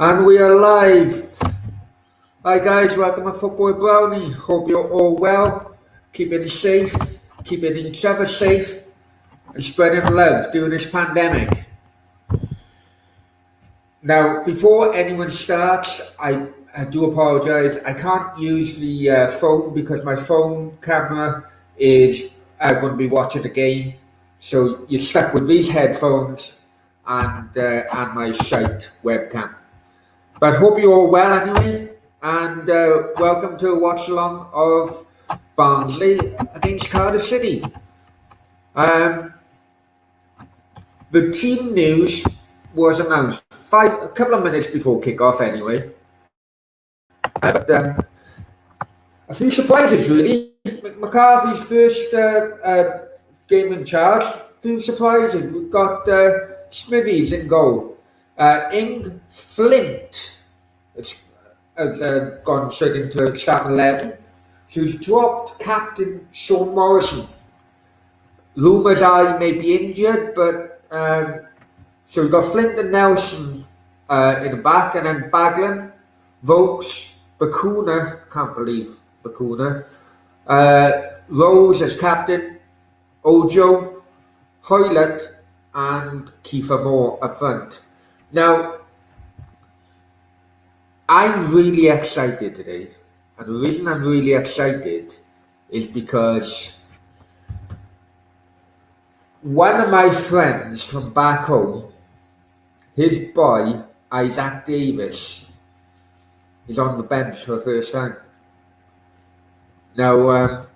And we are live. Hi guys, welcome to Football Brownie. Hope you're all well, keeping safe, keeping each other safe, and spreading love during this pandemic. Now, before anyone starts, I do apologise. I can't use the phone because my phone camera is going to be watching the game. So you're stuck with these headphones and my shite webcam. But hope you're all well anyway, and welcome to a watch-along of Barnsley against Cardiff City. The team news was announced a couple of minutes before kick-off anyway. But a few surprises really. Mick McCarthy's first game in charge. A few surprises. We've got Smithies in goal. Ing Flint has gone straight into starting 11. She's dropped captain Sean Morrison. Rumours are he may be injured, but so we've got Flint and Nelson in the back, and then Baglan, Vokes, Bakuna, can't believe Bakuna, Rose as captain, Ojo, Hoylett, and Kiefer Moore up front. Now, I'm really excited today, and the reason I'm really excited is because one of my friends from back home, his boy, Isaac Davis, is on the bench for the first time. Now,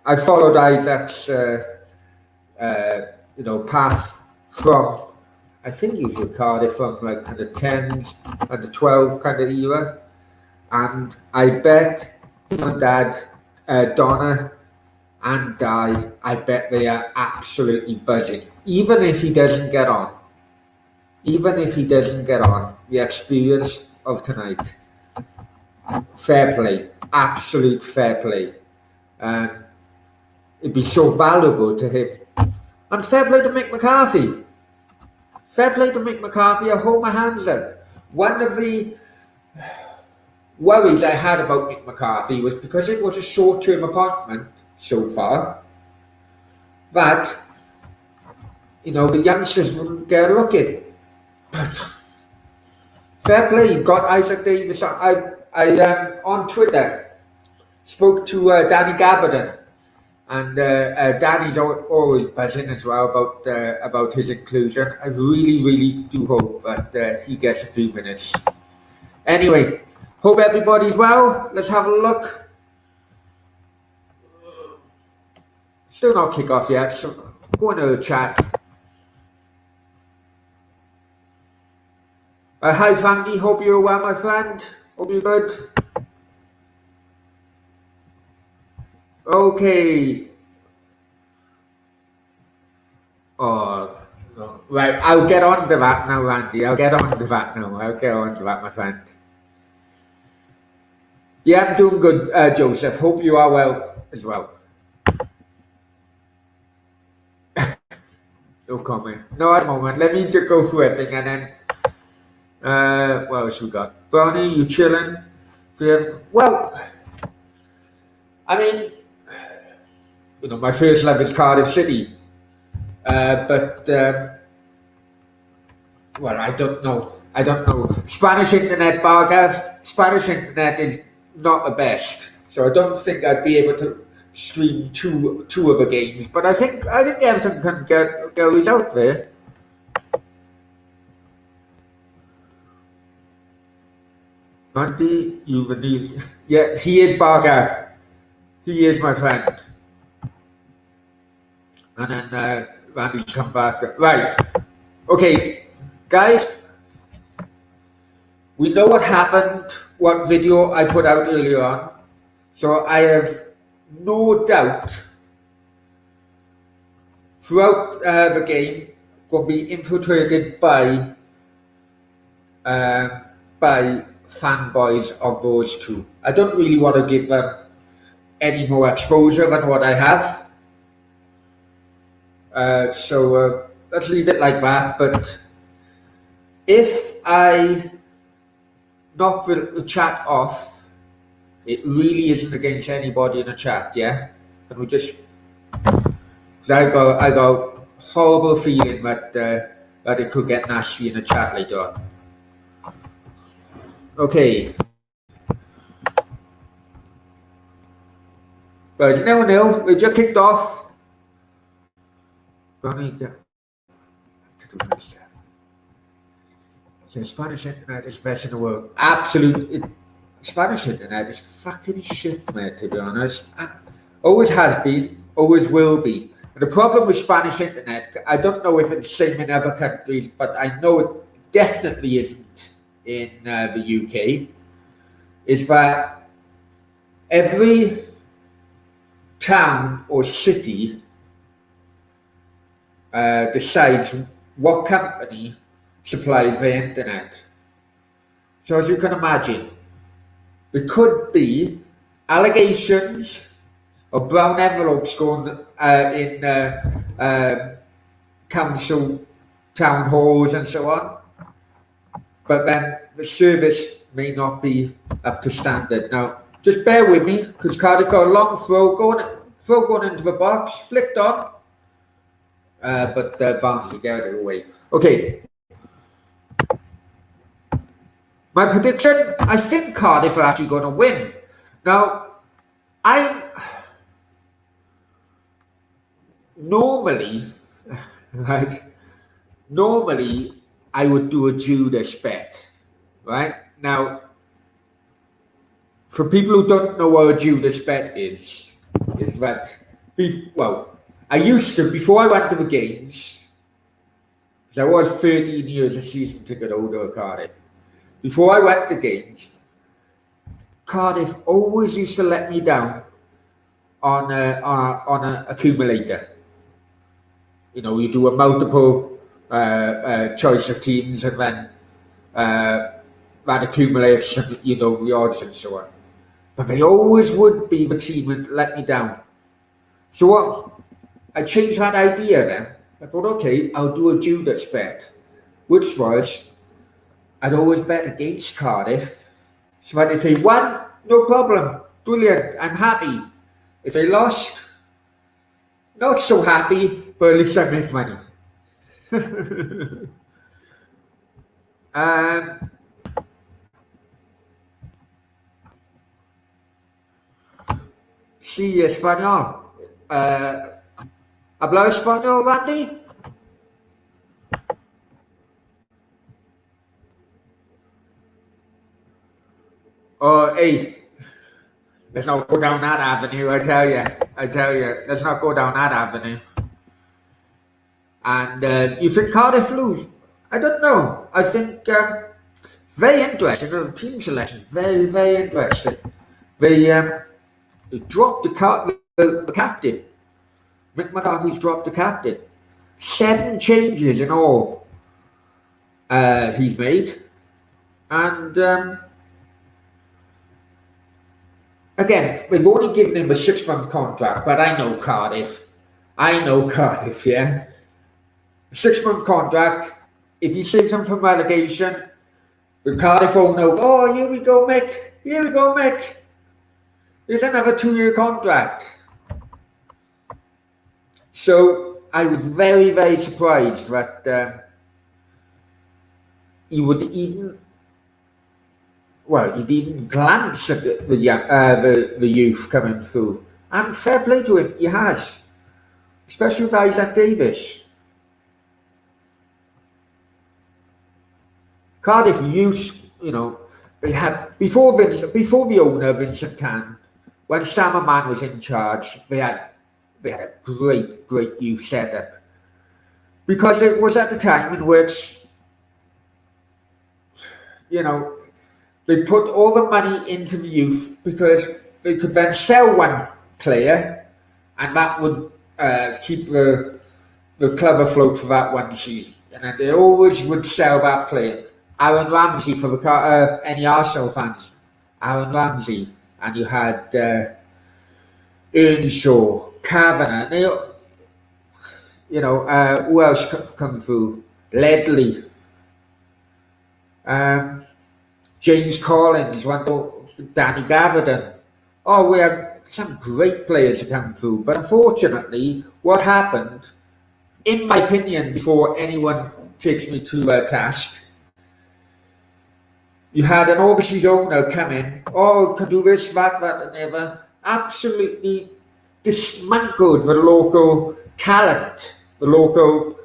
I followed Isaac's path from, I think he was with Cardiff from like under 10s, under 12 kind of era, and I bet my dad, Donna and Di, I bet they are absolutely buzzing. Even if he doesn't get on, the experience of tonight, fair play, absolute fair play. It'd be so valuable to him. And fair play to Mick McCarthy. I hold my hands up. One of the worries I had about Mick McCarthy was because it was a short-term appointment so far, that, the youngsters wouldn't get a look in. But fair play, you got Isaac Davis. I on Twitter spoke to Danny Gabardon, and Danny's always buzzing as well about his inclusion. I really do hope that he gets a few minutes. Anyway, hope everybody's well. Let's have a look. Still not kick off yet, so go into the chat. Hi Frankie, hope you're well, my friend. Hope you're good. Okay. Oh, no. Right, I'll get on to that now, Randy. I'll get on to that, my friend. Yeah, I'm doing good, Joseph. Hope you are well as well. No comment. No, at the moment. Let me just go through everything and then. What else we got? Brownie, you chilling? Well, I mean, my first love is Cardiff City. But I don't know. Spanish internet, Bargav. Spanish internet is not the best, so I don't think I'd be able to stream two of the games. But I think everything can get a result there. Randy, yeah, he is Bargav. He is my friend. And then Randy's come back. Right. Okay, guys. We know what happened, what video I put out earlier on. So I have no doubt throughout the game going to be infiltrated by fanboys of those two. I don't really want to give them any more exposure than what I have. So let's leave it like that. But if I knock the chat off, it really isn't against anybody in the chat, yeah? And we just, because I got horrible feeling that that it could get nasty in the chat later on. Okay. Right, 0-0, we just kicked off. So Spanish internet is best in the world. Spanish internet is fucking shit, mate, to be honest. Always has been, always will be. And the problem with Spanish internet, I don't know if it's the same in other countries, but I know it definitely isn't in the UK, is that every town or city decides what company supplies the internet. So as you can imagine, there could be allegations of brown envelopes going in council town halls and so on, but then the service may not be up to standard. Now, just bear with me, because Cardiff got a long throw going into the box, flicked on, but Barnsley get it away. Okay. My prediction, I think Cardiff are actually going to win. Now, normally, I would do a Judas bet, right? Now, for people who don't know what a Judas bet is that, I used to, before I went to the games, because I was 13 years a season ticket holder at Cardiff, before I went to games, Cardiff always used to let me down on an accumulator. You know, you do a multiple choice of teams, and then that accumulates, you know, the odds and so on. But they always would be the team that let me down. So what? I changed that idea then. I thought, okay, I'll do a Judas bet, which was I'd always bet against Cardiff. So that if they won, no problem, brilliant, I'm happy. If they lost, not so happy, but at least I make money. Sí, español. ¿Habla español, Randy? Oh, hey, let's not go down that avenue, I tell you, let's not go down that avenue. And you think Cardiff lose? I don't know. I think very interesting. The team selection, very, very interesting. They dropped the captain. Mick McCarthy's dropped the captain. 7 changes in all he's made. And again, we've only given him a 6-month contract, but I know Cardiff, yeah. 6-month contract. If he saves him from relegation, the Cardiff will know, oh, here we go, Mick. There's another 2-year contract. So I was very, very surprised that he would even, he'd even glance at the youth coming through. And fair play to him, he has. Especially with Isaac Davis. Cardiff used, you know, they had, before the owner, Vincent Tan, when Sam Aman was in charge, they had a great youth setup. Because it was at the time in which, you know, they put all the money into the youth because they could then sell one player, and that would keep the club afloat for that one season. And then they always would sell that player. Aaron Ramsey, for any Arsenal fans, Aaron Ramsey, and you had Earnshaw, Kavanagh, they, you know, who else come through? Ledley. James Collins, Danny Gabardon. Oh, we had some great players to come through, but unfortunately, what happened, in my opinion, before anyone takes me to task, you had an overseas owner come in, oh, can do this, that, and ever, absolutely dismantled the local talent, the local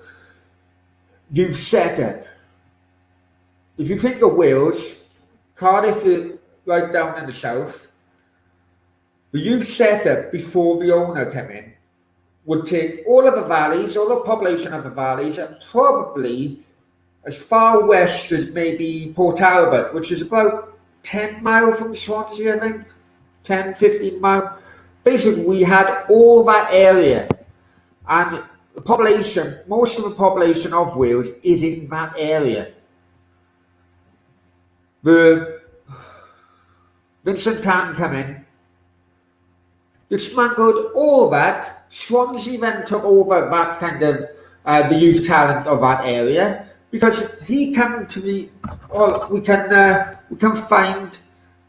youth setup. If you think of Wales, Cardiff is right down in the south. The youth setup before the owner came in would take all of the valleys, all the population of the valleys, and probably as far west as maybe Port Talbot, which is about 10 miles from Swansea, I think. 10, 15 miles. Basically, we had all that area. And the population, most of the population of Wales is in that area. The Vincent Tan come in, dismantled all that. Swansea then took over that kind of the youth talent of that area, because he came to me, oh, we can find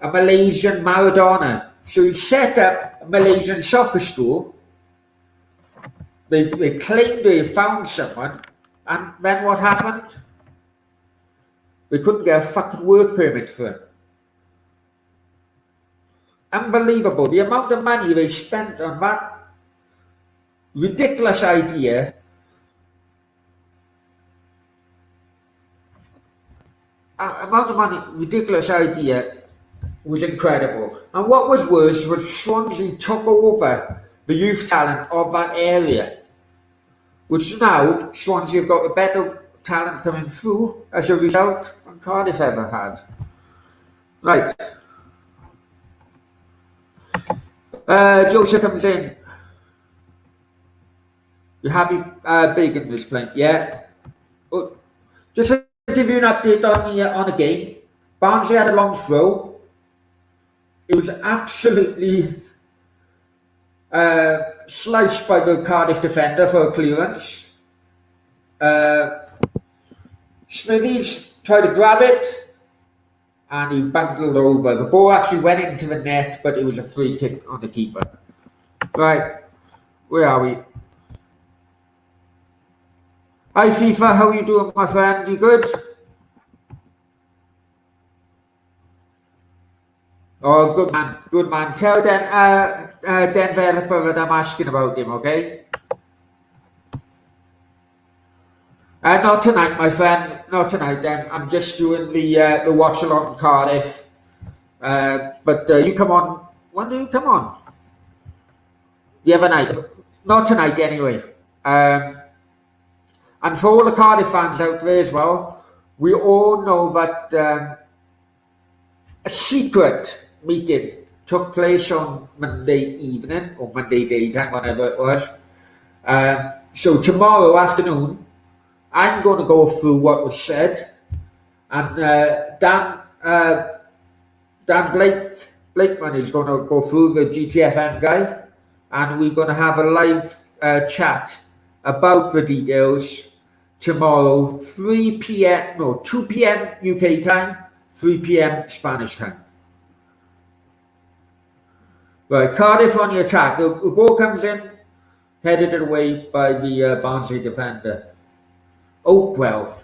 a Malaysian Maradona. So he set up a Malaysian soccer school. They claimed they found someone, and then what happened? They couldn't get a fucking work permit for him. Unbelievable. The amount of money they spent on that ridiculous idea. Ridiculous idea was incredible. And what was worse was Swansea took over the youth talent of that area, which now Swansea have got a better talent coming through as a result than Cardiff ever had. Right. Joseph comes in. You happy Bacon was playing? Yeah. Oh, just to give you an update on the game, Barnsley had a long throw. It was absolutely sliced by the Cardiff defender for a clearance. Smithies tried to grab it and he bungled over. The ball actually went into the net, but it was a free kick on the keeper. Right, where are we? Hi FIFA, how are you doing, my friend? You good? Oh, good man, good man. Tell Dan developer that I'm asking about him, okay? Not tonight, my friend. Not tonight. I'm just doing the watch along Cardiff. But you come on. When do you come on? The other night. Not tonight, anyway. And for all the Cardiff fans out there as well, we all know that a secret meeting took place on Monday evening or Monday daytime, whatever it was. So tomorrow afternoon, I'm going to go through what was said, and Dan Blakeman is going to go through, the GTFM guy, and we're going to have a live chat about the details tomorrow, 2 p.m. UK time, 3 p.m. Spanish time. Right, Cardiff on the attack. The ball comes in, headed away by the Barnsley defender. Oakwell.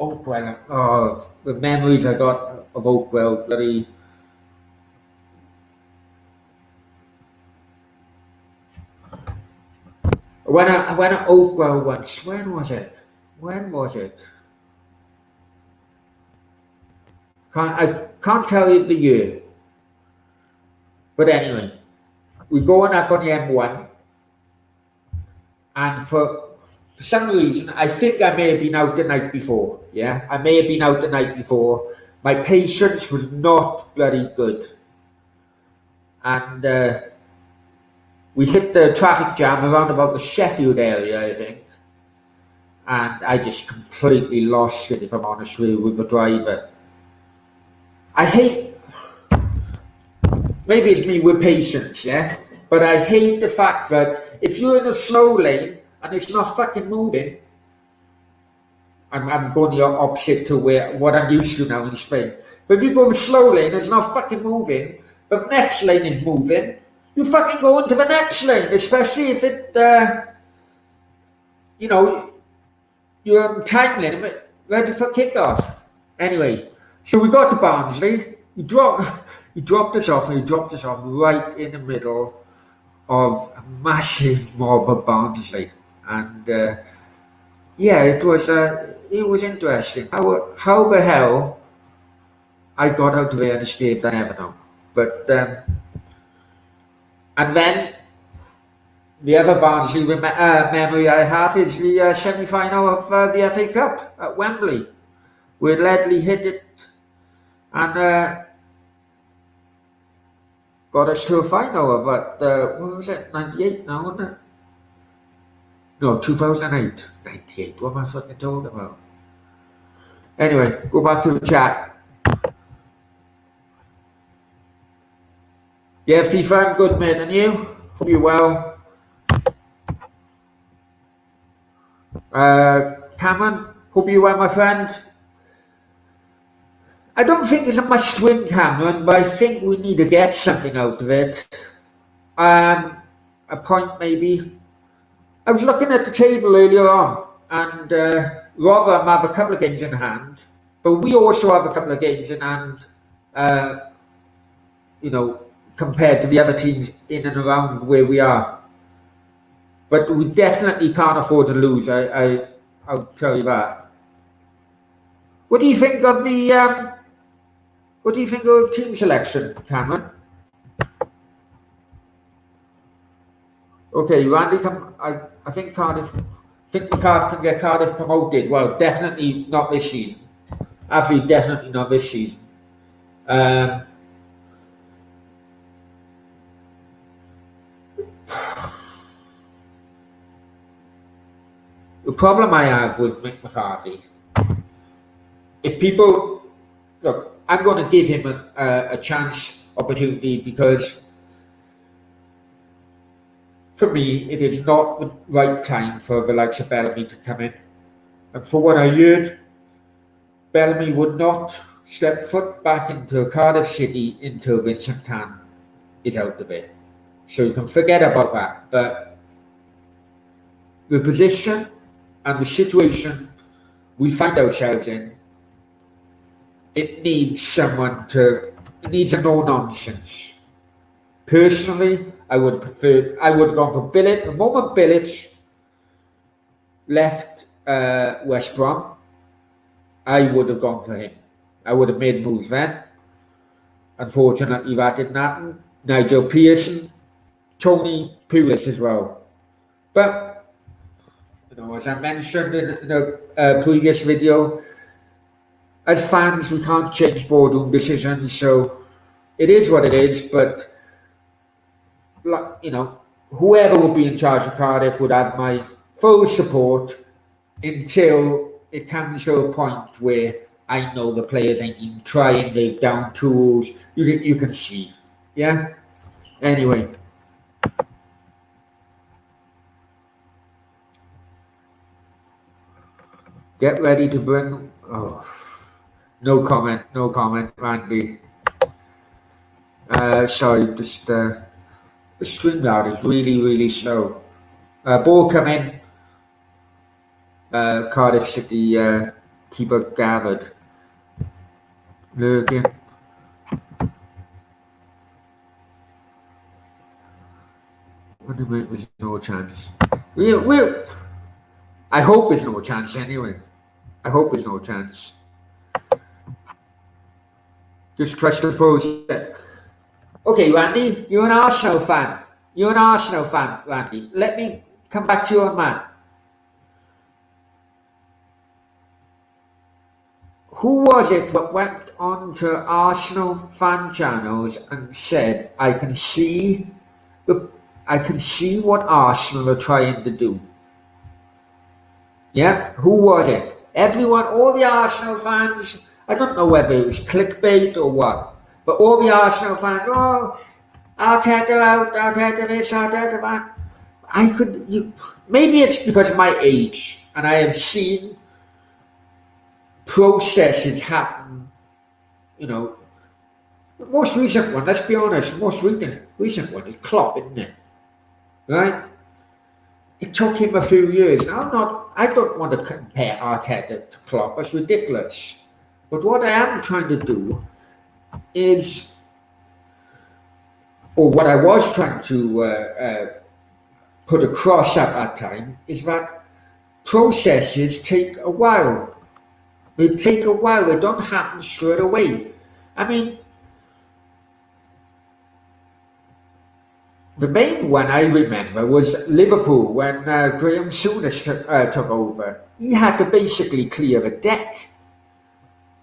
Oh, the memories I got of Oakwell. Bloody. When I Oakwell once. When was it? I can't tell you the year. But anyway, we're going up on the M1, and for some reason, I think I may have been out the night before. Yeah, I may have been out the night before. My patience was not bloody good, and we hit the traffic jam around about the Sheffield area, I think, and I just completely lost it, if I'm honest with the driver. I hate. Maybe it's me with patience, yeah? But I hate the fact that if you're in a slow lane and it's not fucking moving, I'm going the opposite to what I'm used to now in Spain. But if you go the slow lane, it's not fucking moving, but the next lane is moving, you fucking go into the next lane, especially if it, you're on time limit, ready for kickoff. Anyway, so we got to Barnsley. He dropped us off right in the middle of a massive mob of Barnsley, and it was interesting. How the hell I got out of there unscathed, I never know. But and then the other Barnsley memory I have is the semi-final of the FA Cup at Wembley, where Ledley hit it and got us to a final of what was it, 98 now, wasn't it? No, 2008. 98, what am I fucking talking about? Anyway, go back to the chat. Yeah, FIFA, I'm good, mate, and you? Hope you're well. Cameron, hope you're well, my friend. I don't think it's a must-win, Cameron, but I think we need to get something out of it. A point, maybe. I was looking at the table earlier on, and Rotherham have a couple of games in hand, but we also have a couple of games in hand, compared to the other teams in and around where we are. But we definitely can't afford to lose, I'll tell you that. What do you think of the team selection, Cameron? Okay, Randy, I think McCarthy can get Cardiff promoted. Well, definitely not this season. Absolutely, definitely not this season. The problem I have with Mick McCarthy, if people look, I'm going to give him a opportunity, because for me it is not the right time for the likes of Bellamy to come in. And for what I heard, Bellamy would not step foot back into Cardiff City until Vincent Tan is out of it. So you can forget about that. But the position and the situation we find ourselves in, it needs a no-nonsense. Personally, I would have gone for Billett. The moment Billett left West Brom, I would have gone for him. I would have made moves then. Unfortunately, that didn't happen. Nigel Pearson, Tony Pulis as well. But, as I mentioned in a previous video, as fans, we can't change boardroom decisions, so it is what it is. But, whoever would be in charge of Cardiff would have my full support until it comes to a point where I know the players ain't even trying, they've down tools, you can see. Yeah? Anyway. Get ready to bring... Oh. No comment, Randy. Sorry, just... the StreamYard is really, really slow. Ball come in. Cardiff City keeper gathered. Lurking. What do you make? There's no chance. I hope there's no chance anyway. I hope there's no chance. Just trust the process. Okay, Randy, you're an Arsenal fan. Randy. Let me come back to you on that. Who was it that went on to Arsenal fan channels and said, I can see what Arsenal are trying to do? Yeah, who was it? Everyone, all the Arsenal fans, I don't know whether it was clickbait or what, but all the Arsenal fans, Arteta out, Arteta this, Arteta that. Maybe it's because of my age, and I have seen processes happen, you know. The most recent one, let's be honest, the most recent one is Klopp, isn't it? Right? It took him a few years. I don't want to compare Arteta to Klopp, it's ridiculous. But what I am trying to do is, or what I was trying to put across at that time, is that processes take a while. They take a while, they don't happen straight away. I mean, the main one I remember was Liverpool when Graham Souness took over. He had to basically clear the deck.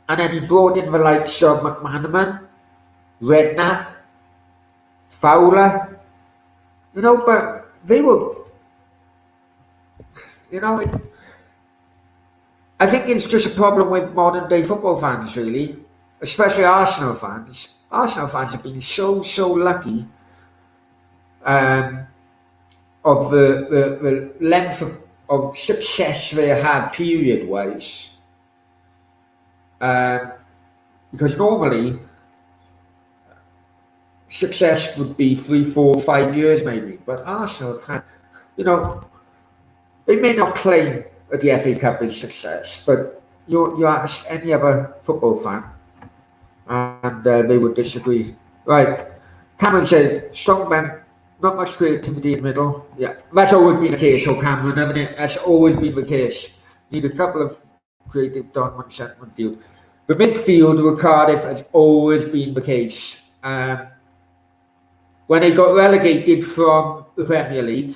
And then he brought in the likes of McManaman, Redknapp, Fowler, but they were, I think it's just a problem with modern day football fans, really, especially Arsenal fans. Arsenal fans have been so lucky of the length of success they had period-wise. Because normally success would be 3, 4, 5 years maybe, but Arsenal have had, they may not claim that the FA Cup is success, but you ask any other football fan and they would disagree. Right, Cameron said, strong men, not much creativity in the middle. Yeah, that's always been the case, Cameron, hasn't it? That's always been the case. Need a couple of creative Donman centre midfield. The midfield with Cardiff has always been the case. When they got relegated from the Premier League,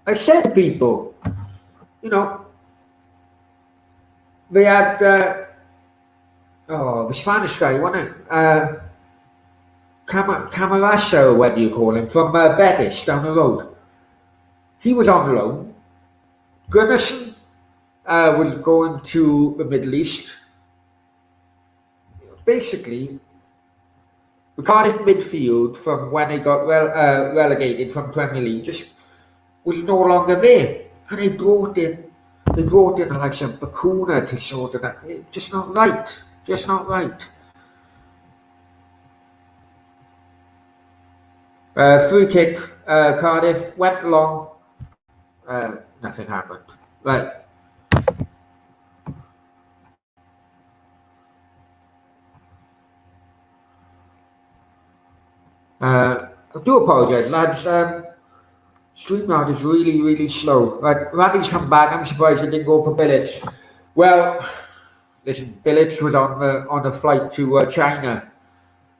I said to people, they had, the Spanish guy, wasn't it? Camarasa, or whatever you call him, from Betis down the road. He was on loan. Gunnarsson was going to the Middle East. Basically, the Cardiff midfield from when they got relegated from Premier League just was no longer there, and they brought in like some Bakuna to sort of that. It's just not right. Free kick, Cardiff went long. Nothing happened. Right. I do apologise, lads. StreamYard is really slow. Right, Randy's come back. I'm surprised he didn't go for Bilic. Well, listen, Bilic was on a flight to China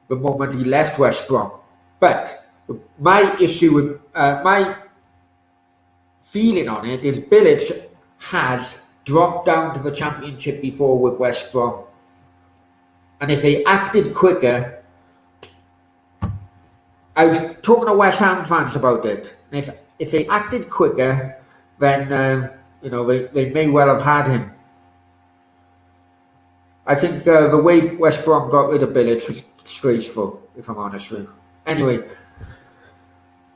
the moment he left West Brom. But my issue with my feeling on it is Bilic has dropped down to the Championship before with West Brom, and if they acted quicker. I was talking to West Ham fans about it. And if they acted quicker, then they may well have had him. I think the way West Brom got rid of Bilic was disgraceful, if I'm honest with you. Anyway,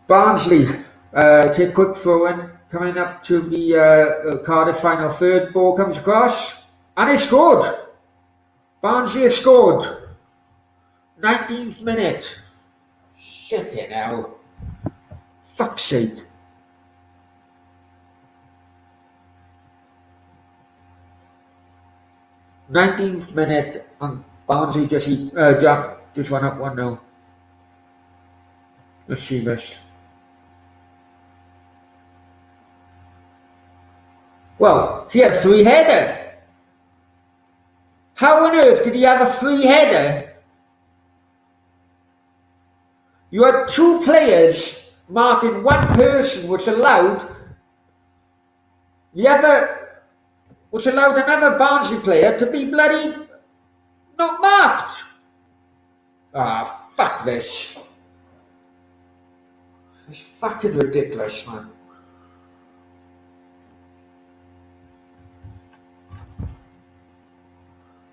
Barnsley take a quick throw in, coming up to the Cardiff final third. Ball comes across, and he scored. Barnsley has scored. 19th minute. Shit in hell. Fuck's sake. Nineteenth minute, and Barnsley just went up 1-0. Let's see this. Well, he had a free header. How on earth did he have a free header? You had two players marking one person, which allowed another Barnsley player to be bloody not marked. Fuck this. It's fucking ridiculous, man.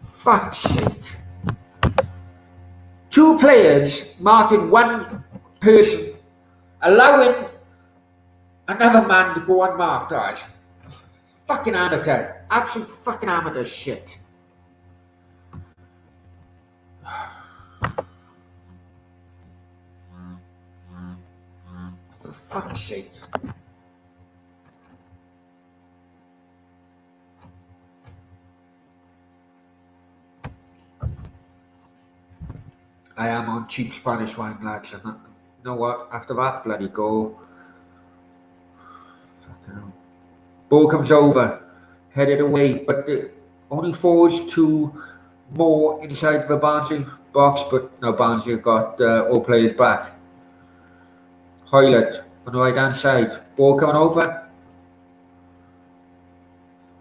Fuck's sake. Two players marking one person, allowing another man to go unmarked. Fucking amateur. Absolute fucking amateur shit. fuck's sake. I am on cheap Spanish wine, lads, and you know what? After that bloody goal, fucking hell. Ball comes over, headed away, but it only falls to more inside the Barnsley box, but no, Barnsley got all players back. Highlight on the right hand side, ball coming over.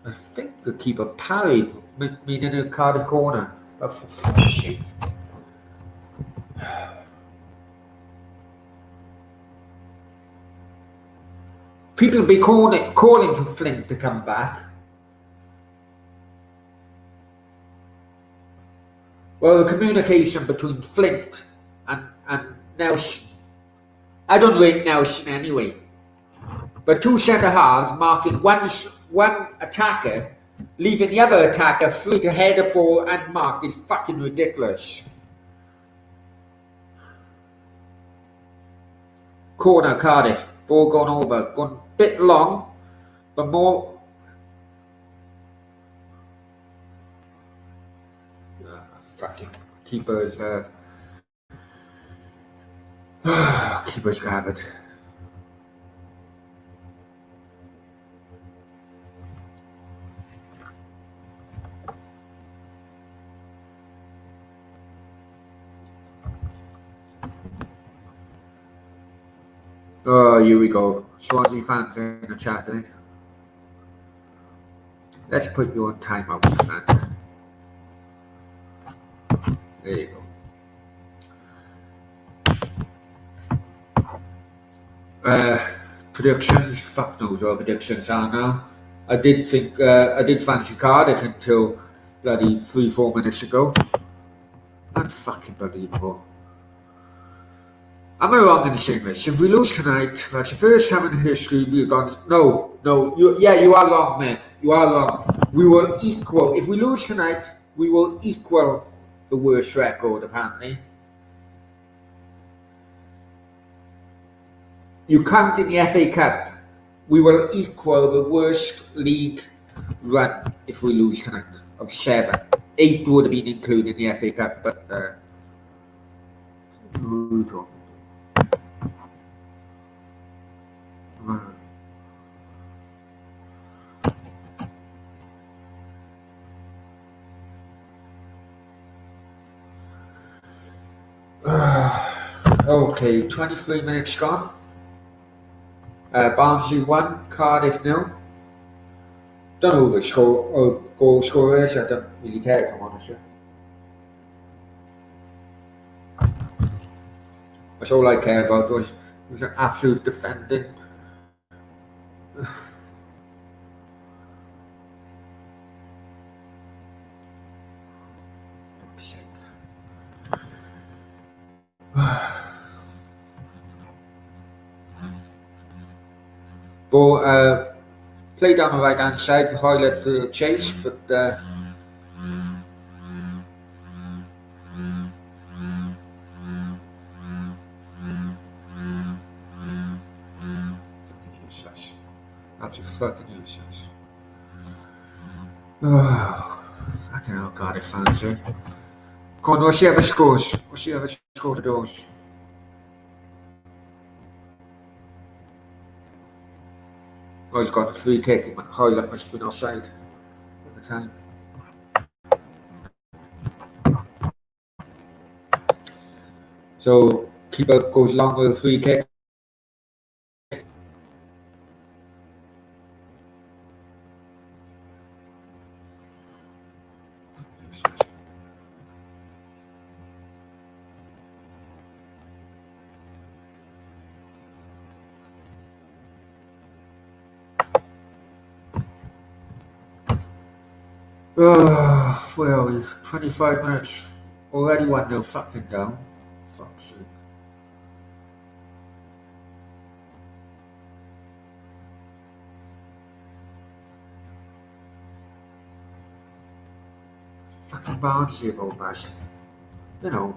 I think the keeper parried, meaning in a Cardiff corner. Oh, for fuck's sake. People will be calling for Flint to come back. Well, the communication between Flint and Nelson, I don't rate Nelson anyway, but two centre halves marking one attacker, leaving the other attacker free to head a ball and mark is fucking ridiculous. Corner Cardiff, ball gone over, gone a bit long, but more. Fucking keepers. Keepers covered. Oh, here we go. Swansea fans in the chat, I think. Let's put you on timeout, man. There you go. Predictions. Fuck knows what predictions are now. I did fancy Cardiff until bloody 3-4 minutes ago. Unfucking-believable. Am I wrong in saying this? If we lose tonight, that's the first time in history we've gone. No, you are wrong, man. You are wrong. We will equal. If we lose tonight, we will equal the worst record, apparently. You count in the FA Cup, we will equal the worst league run if we lose tonight of 7. 8 would have been included in the FA Cup, but okay, 23 minutes gone. Barnsley 1, Cardiff 0. Don't know who the goal scorer is. I don't really care, if I'm honest with you. That's all I care about was an absolute defending. Ball play down the right hand side for Hoylett to chase, but useless. Absolutely fucking useless. Oh, fucking hell, Cardiff fans, eh? Come on, what's the other scores? What's the other score to those? Oh, he's got a free kick. Hoylett must have been offside at the time. So, keeper goes long with a free kick. Where are we? 25 minutes. Already 1-0 fucking down. Fuck's sake. Fucking Barnsley of all bass. You know.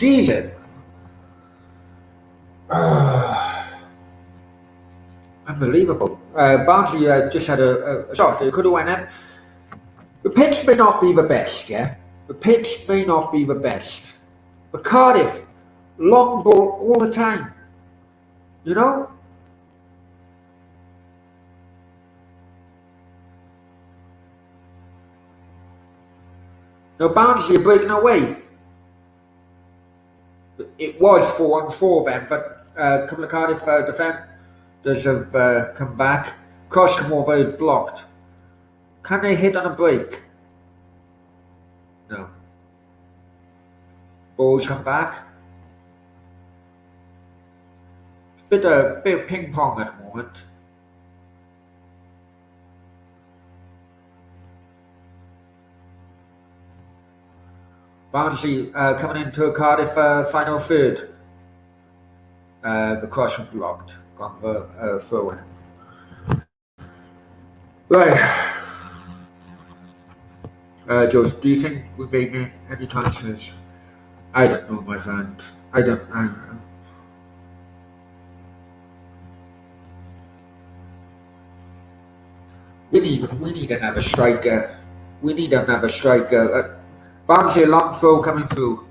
Jesus. Unbelievable. Barnsley just had a shot. They could have went in. The pitch may not be the best, yeah? The pitch may not be the best. But Cardiff, long ball all the time. You know? Now Barnsley are breaking away. It was 4-on-4 then, but a couple of Cardiff defenders have come back. Cross come over, it's blocked. Can they hit on a break? No. Balls come back. Bit of ping pong at the moment. Barnsley coming into a Cardiff final third. The cross was blocked. Gone for throw in. Right. George, do you think we made any transfers? I don't know, my friend. I don't know. We need another striker. We need another striker. Barnsley, a long throw coming through.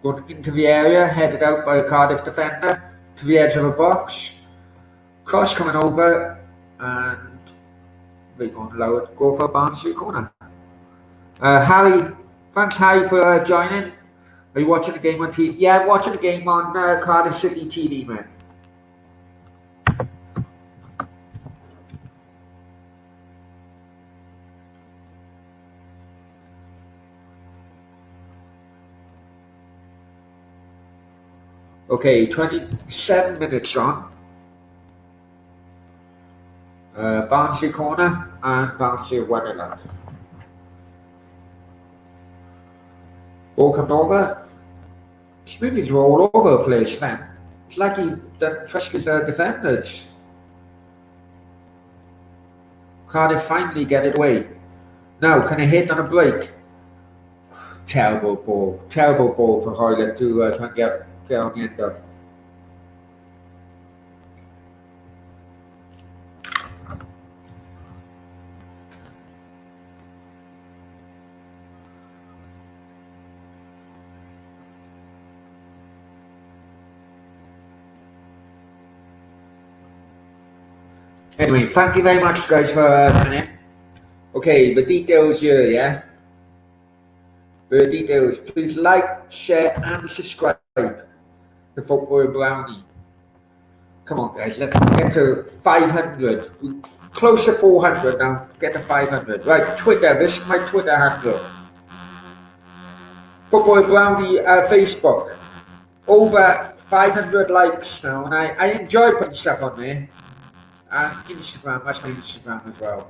Going into the area, headed out by a Cardiff defender to the edge of the box. Cross coming over, and they're going to allow it go for a Barnsley corner. Harry, thanks Harry for joining. Are you watching the game on TV? Yeah, I'm watching the game on Cardiff City TV, man. Okay, 27 minutes on. Barnsley corner, and Barnsley 1-0. Ball coming over. Smoothies were all over the place then. It's like he doesn't trust his defenders. Cardiff finally get it away. Now, can he hit on a break? Terrible ball for Hoylett to try and get on the end of. Anyway, thank you very much, guys, for coming in. Okay, the details here, yeah? The details. Please like, share, and subscribe to Football Brownie. Come on, guys, let's get to 500. We're close to 400 now. Get to 500. Right, Twitter. This is my Twitter handle. Football Brownie Facebook. Over 500 likes now, and I enjoy putting stuff on there. And Instagram, that's my Instagram as well.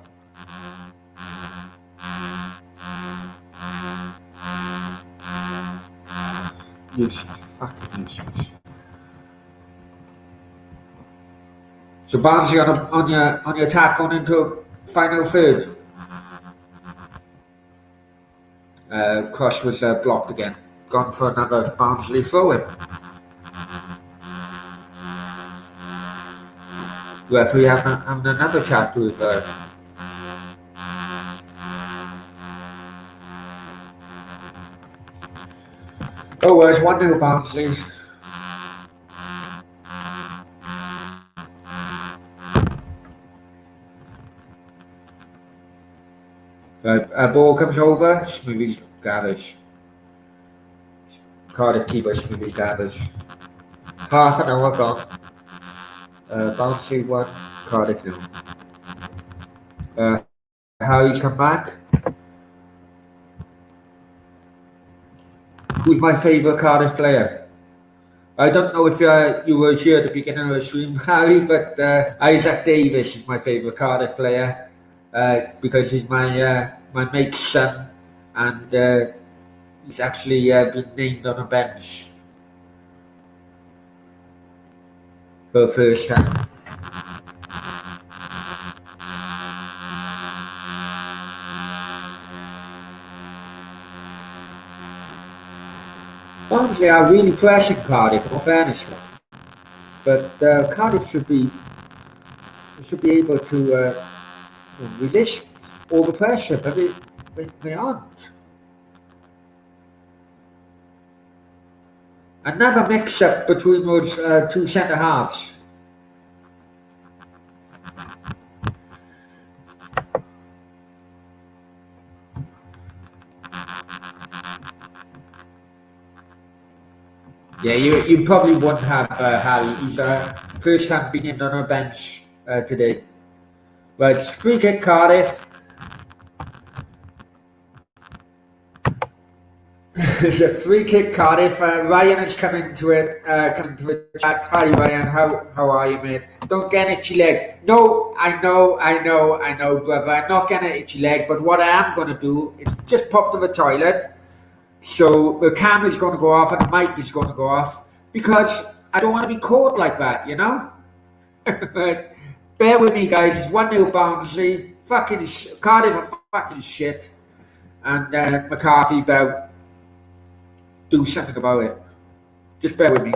Useless, fucking useless. So Barnsley on your attack going into final third. Cross was blocked again. Gone for another Barnsley throw-in. Referee having another chat with oh, well, it's 1-0 Barnsley. Ball comes over, Smoothies garbage. Cardiff keeper, Smoothies garbage. Half an hour gone. Barnsley 1, Cardiff 0. Harry's come back. Who's my favourite Cardiff player? I don't know if you were here at the beginning of the stream, Harry, but Isaac Davis is my favourite Cardiff player because he's my mate's son, and he's actually been named on a bench for the first time. Barnsley are really pressing Cardiff, in fairness. But Cardiff should be able to resist all the pressure, but they aren't. Another mix-up between those two centre halves. Yeah, you probably won't have Harry. He's first time being in on our bench today. Right, it's free kick Cardiff. It's a free kick Cardiff. Ryan has come into it. Come into the chat. Hi Ryan, how are you, mate? Don't get an itchy leg. No, I know, brother. I'm not getting an itchy leg. But what I am going to do is just pop to the toilet. So the camera is going to go off and the mic is going to go off because I don't want to be caught like that, you know. But bear with me, guys. It's 1-0 Barnsley. Fucking Cardiff are fucking shit, and McCarthy better do something about it. Just bear with me.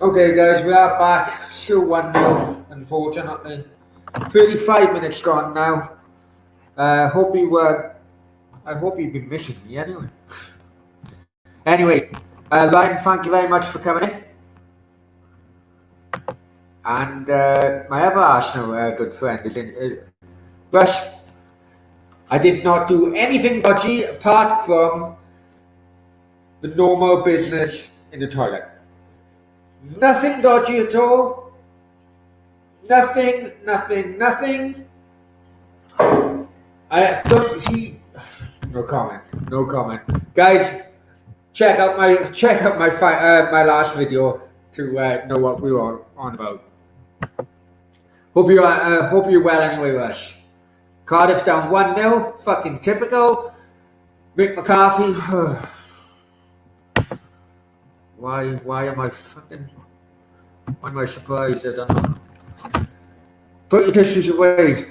Okay, guys, we are back. Still 1-0, unfortunately. 35 minutes gone now. I hope you've been missing me anyway. Anyway, Ryan, thank you very much for coming in. And my other Arsenal good friend is in. Russ, I did not do anything dodgy apart from the normal business in the toilet. Nothing dodgy at all. Nothing. No comment. Guys, check out my last video to know what we were on about. Hope you're well anyway, Russ. Cardiff down 1-0, fucking typical. Mick McCarthy. Why am I fucking... Why am I surprised? I don't know. Put your tissues away.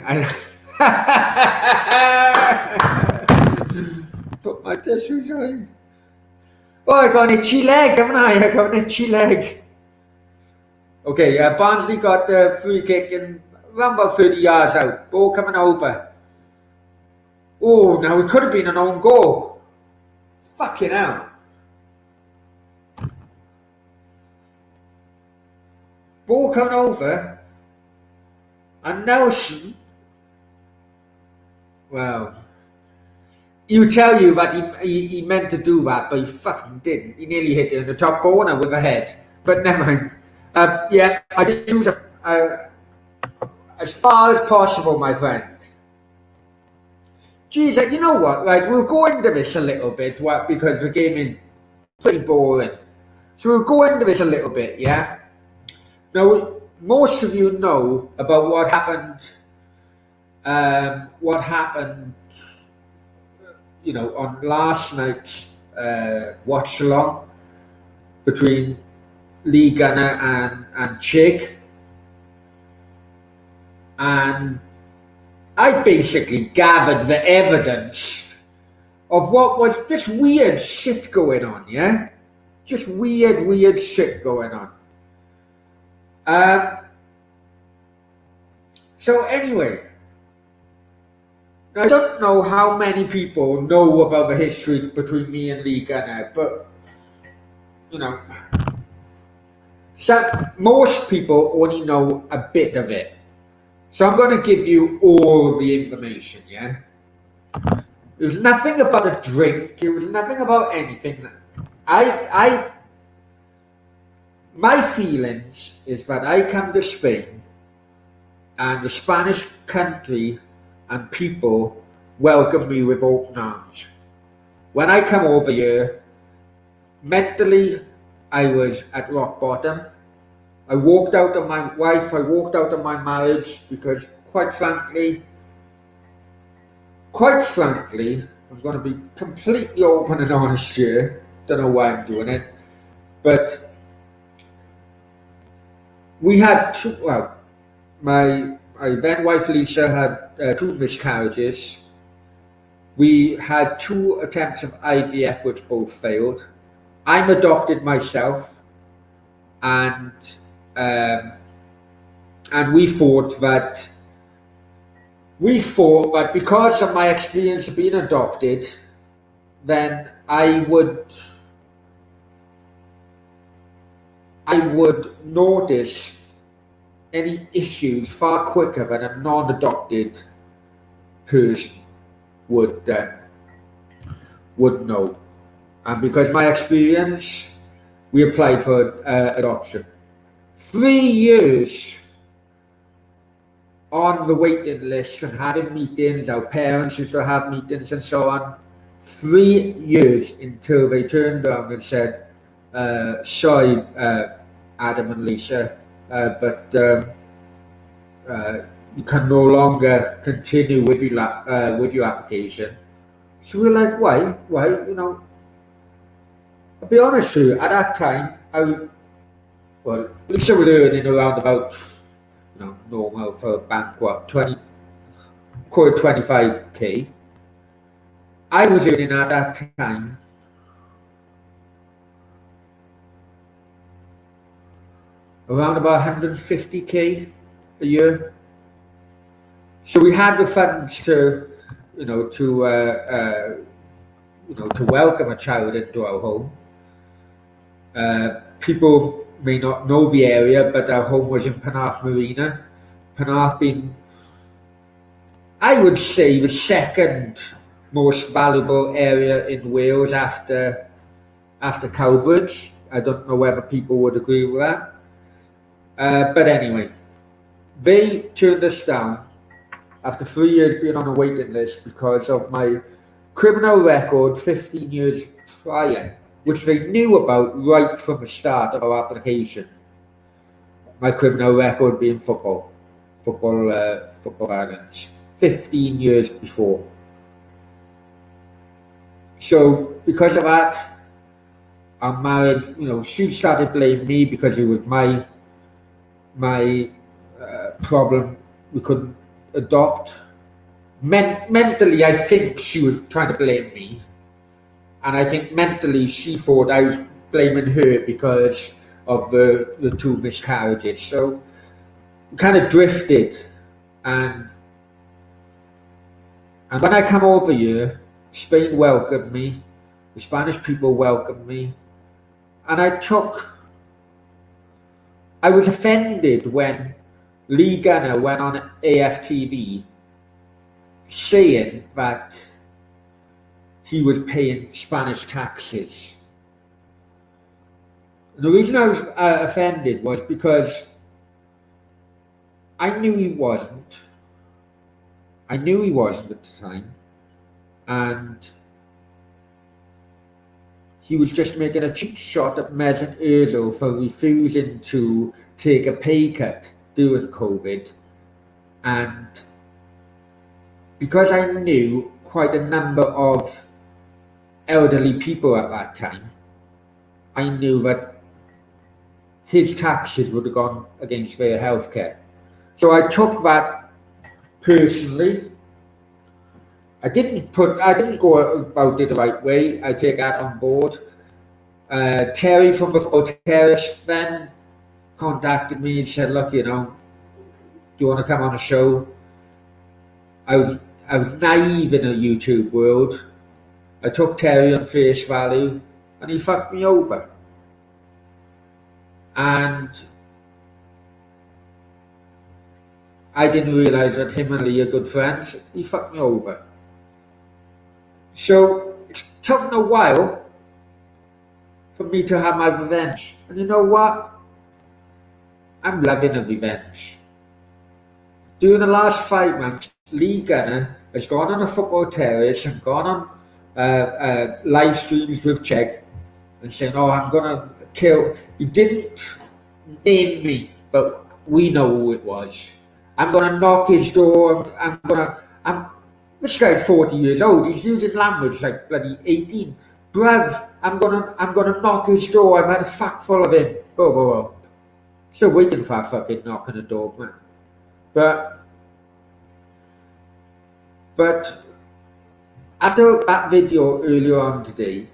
Put my tissues away. Oh, I got an itchy leg, haven't I? I got an itchy leg. Okay, Barnsley got the free kick in around about 30 yards out. Ball coming over. Oh, now it could have been an own goal. Fucking hell. Ball coming over. And Nelson, well, he'll tell you that he meant to do that, but he fucking didn't. He nearly hit it in the top corner with a head. But never mind. Yeah, I just choose as far as possible, my friend. Geez, you know what? Right, we'll go into this a little bit, because the game is pretty boring. So we'll go into this a little bit, yeah? Now, most of you know about what happened, on last night's watch-along between Lee Gunner and Chig. And I basically gathered the evidence of what was just weird shit going on, yeah? Just weird shit going on. So anyway, I don't know how many people know about the history between me and Lee Gunner, but, most people only know a bit of it. So I'm going to give you all of the information, yeah? It was nothing about a drink. It was nothing about anything. My feelings is that I come to Spain and the Spanish country and people welcome me with open arms. When I come over here, mentally, I was at rock bottom. I walked out of my wife, I walked out of my marriage because quite frankly, I'm going to be completely open and honest here. Don't know why I'm doing it, but we had my then wife Lisa had 2 miscarriages. We had 2 attempts of IVF which both failed. I'm adopted myself, and we thought that because of my experience of being adopted, then I would notice any issues far quicker than a non-adopted person would know. And because of my experience, we applied for adoption. 3 years on the waiting list and having meetings, our parents used to have meetings and so on. 3 years until they turned around and said, sorry, Adam and Lisa, but you can no longer continue with your application. So we're like, why? I'll be honest with you, at that time, Lisa was earning around about, normal for a bank, 25k. I was earning at that time around about 150k a year. So we had the funds to welcome a child into our home. People may not know the area, but our home was in Penarth Marina. Penarth being, I would say, the second most valuable area in Wales after Cowbridge. I don't know whether people would agree with that. But anyway, they turned us down after 3 years being on a waiting list because of my criminal record 15 years prior, which they knew about right from the start of our application. My criminal record being football violence, 15 years before. So because of that, I'm married. She started blaming me because it was my problem. We couldn't adopt. Mentally, I think she was trying to blame me, and I think mentally she thought I was blaming her because of the two miscarriages. So we kind of drifted, and when I come over here, Spain welcomed me, the Spanish people welcomed me, and I was offended when Lee Gunner went on AFTV saying that he was paying Spanish taxes. And the reason I was offended was because I knew he wasn't. I knew he wasn't at the time. And he was just making a cheap shot at Mesut Ozil for refusing to take a pay cut during COVID. And because I knew quite a number of elderly people at that time, I knew that his taxes would have gone against their healthcare. So I took that personally. I didn't go about it the right way. I take that on board. Terry from before Terrace then contacted me and said, "Look, do you want to come on a show?" I was naive in a YouTube world. I took Terry on face value, and he fucked me over. And I didn't realise that him and Lee are good friends. He fucked me over. So it took a while for me to have my revenge. And you know what? I'm loving a revenge. During the last 5 months, Lee Gunner has gone on a football terrace and gone on live streams with Chegg and saying, "Oh, I'm going to kill." He didn't name me, but we know who it was. I'm going to knock his door. This guy's 40 years old. He's using language like bloody 18. Bruv, I'm gonna knock his door. I've had a fuck full of him. Whoa. Still waiting for a fucking knock on the door, man. But after that video earlier on today,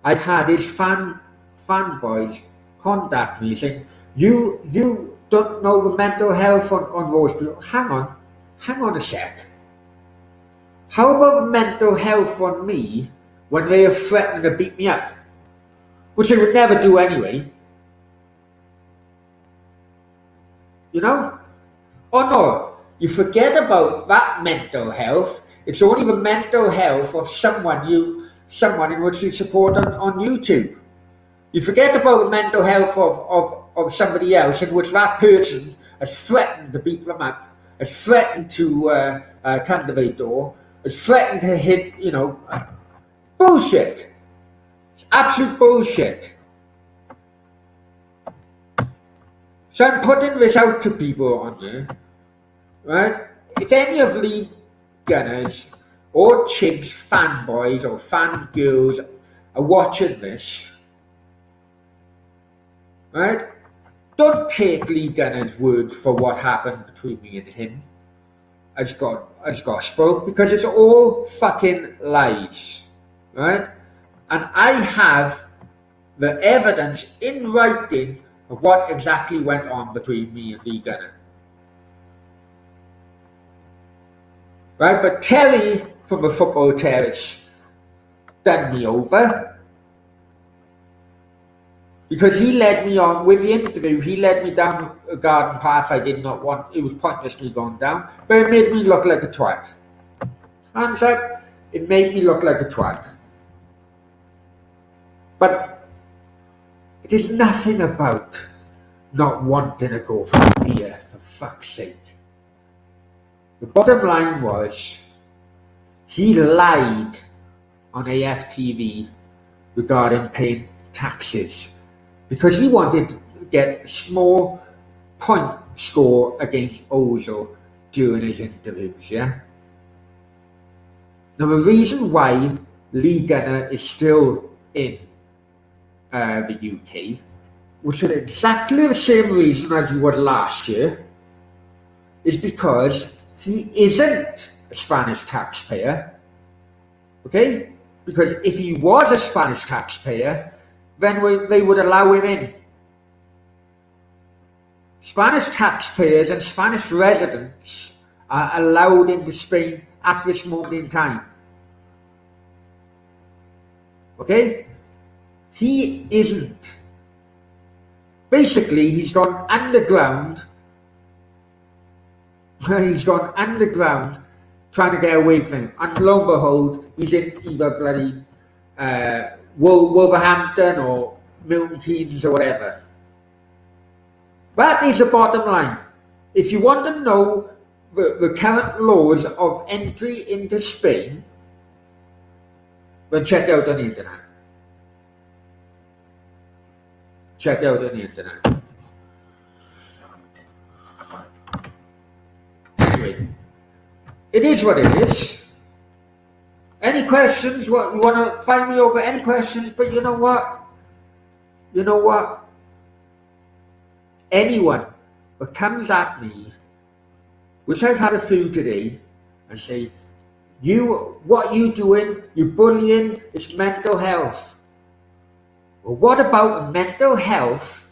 I've had his fanboys contact me saying, you don't know the mental health on those people. Hang on a sec. How about mental health on me when they are threatening to beat me up? Which they would never do anyway. Oh no, you forget about that mental health. It's only the mental health of someone in which you support on YouTube. You forget about the mental health of somebody else in which that person has threatened to beat them up, has threatened to come to their door, has threatened to hit, bullshit. It's absolute bullshit. So I'm putting this out to people on there, right? If any of Lee Gunners or Chig's fanboys or fangirls are watching this, right? Don't take Lee Gunner's word for what happened between me and him as gospel, because it's all fucking lies, right? And I have the evidence in writing of what exactly went on between me and Lee Gunner. Right, but Terry from the football terrace done me over because he led me on with the interview. He led me down a garden path I did not want. It was pointless me going down, but it made me look like a twat. Hands up, it made me look like a twat. But it is nothing about not wanting to go for a beer, for fuck's sake. The bottom line was, he lied on AFTV regarding paying taxes because he wanted to get a small point score against Ozil during his interviews, yeah? Now the reason why league gunner is still in the UK, which is exactly the same reason as he was last year, is because he isn't a Spanish taxpayer. Okay? Because if he was a Spanish taxpayer, then they would allow him in. Spanish taxpayers and Spanish residents are allowed into Spain at this moment in time. Okay? He isn't. Basically, he's gone underground. He's gone underground trying to get away from it. And lo and behold, he's in either bloody Wolverhampton or Milton Keynes or whatever. That is the bottom line. If you want to know the current laws of entry into Spain, then check out on the internet. Check out on the internet. Anyway, it is what it is. Any questions? What you want to find me over? Any questions? But you know what? You know what? Anyone that comes at me, which I've had a few today, and say, what you doing? You bullying? It's mental health. Well, what about the mental health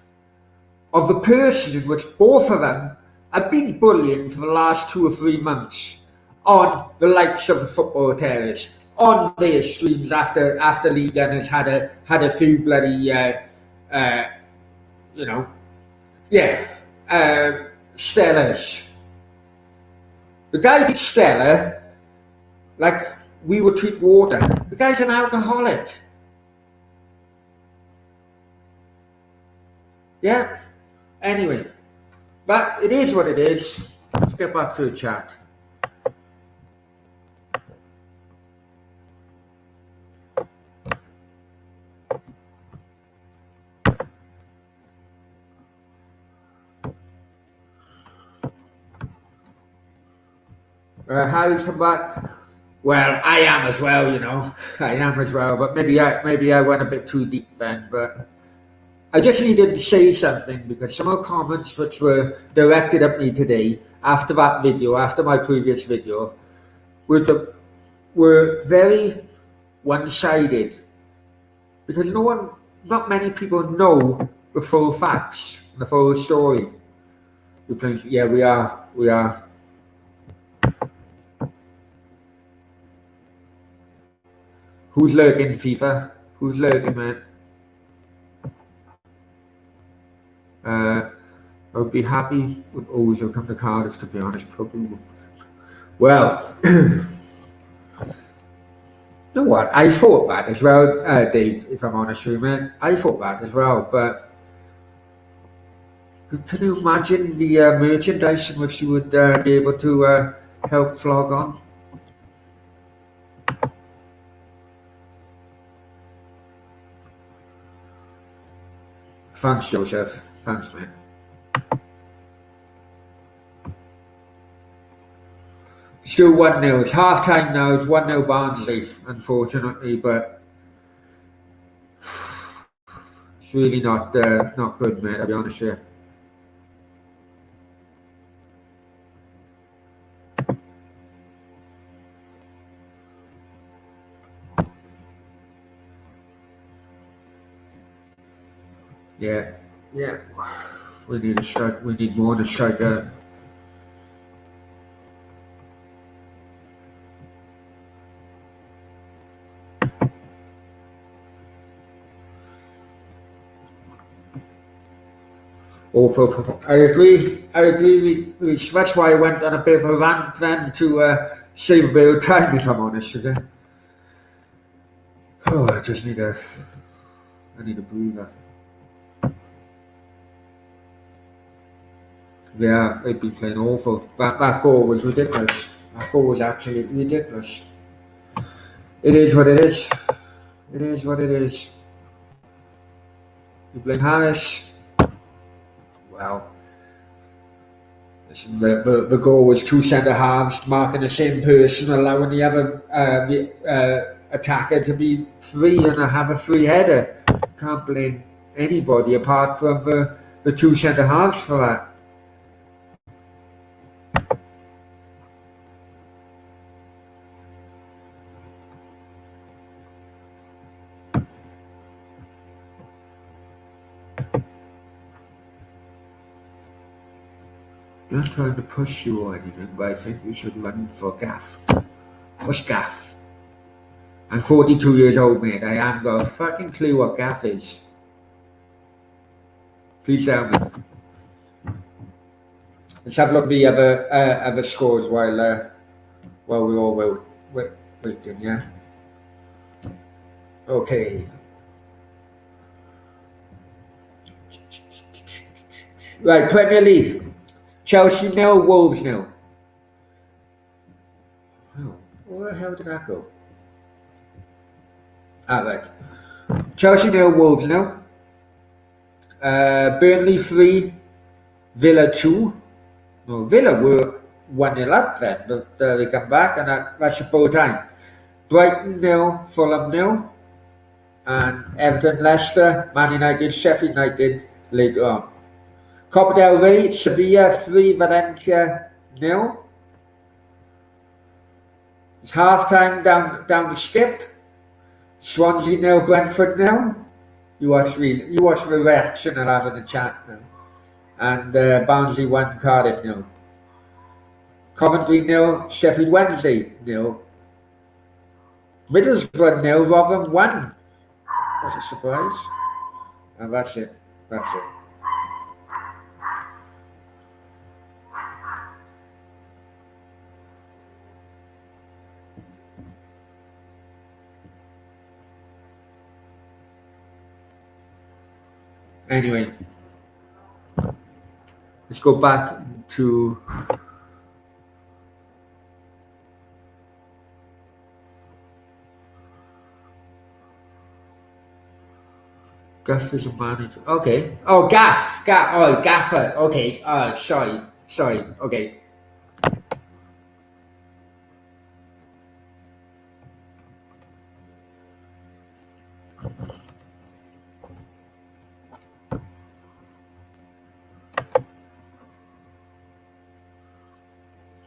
of the person in which both of them have been bullying for the last 2 or 3 months on the likes of the football terrorists, on their streams after League Gunners had a few bloody Stellas. The guy did Stella like we would treat water. The guy's an alcoholic. Yeah. Anyway, but it is what it is. Let's get back to the chat. Harry's come back. Well, I am as well, you know. I am as well, but maybe I went a bit too deep then. But I just needed to say something because some of the comments which were directed at me today after that video, after my previous video, were very one-sided because not many people know the full facts, the full story. Yeah, we are. Who's lurking, FIFA? Who's lurking, man? I'd be happy with always will come to Cardiff, to be honest. Probably. Well, you know what? I thought that as well, Dave, if I'm honest with you, man. I thought that as well, but can you imagine the merchandise in which you would be able to help flog on? Thanks, Joseph. Thanks, man. Still 1-0. It's half time now. It's 1-0 Barnsley, unfortunately, but it's really not good, mate, I'll be honest with you. Yeah. We need a strike. We need more to strike out. Awful. I agree. That's why I went on a bit of a rant then to save a bit of time, if I'm honest with you. Oh, I need a breather. Yeah, they've been playing awful. That goal was ridiculous. That goal was absolutely ridiculous. It is what it is. It is what it is. You blame Harris. Well, listen, the goal was 2 centre halves marking the same person, allowing the other attacker to be free and have a free header. Can't blame anybody apart from the two centre halves for that. Not trying to push you or anything, but I think we should run for Gaff. What's Gaff? I'm 42 years old, mate. I haven't got a fucking clue what Gaff is. Please tell me. Let's have a look at the other scores while we're all waiting, yeah? Okay. Right, Premier League. Chelsea nil, Wolves nil. Oh, where the hell did that go? Right. Chelsea nil, Wolves nil. Burnley 3, Villa 2. No, Villa were 1-0 up then, but they come back and that's the full time. Brighton nil, Fulham nil. And Everton, Leicester, Man United, Sheffield United later on. Copa del Rey, Sevilla 3, Valencia nil. It's half time down the skip. Swansea nil, Brentford nil. You watch the reaction I'll have in the chat now. And Barnsley 1, Cardiff nil. Coventry nil, Sheffield Wednesday nil. Middlesbrough nil, Rotherham 1. That's a surprise. And that's it. Anyway, let's go back to Gaff is a manager. Okay. Oh, Gaff. Oh, Gaffer. Okay. Sorry. Okay.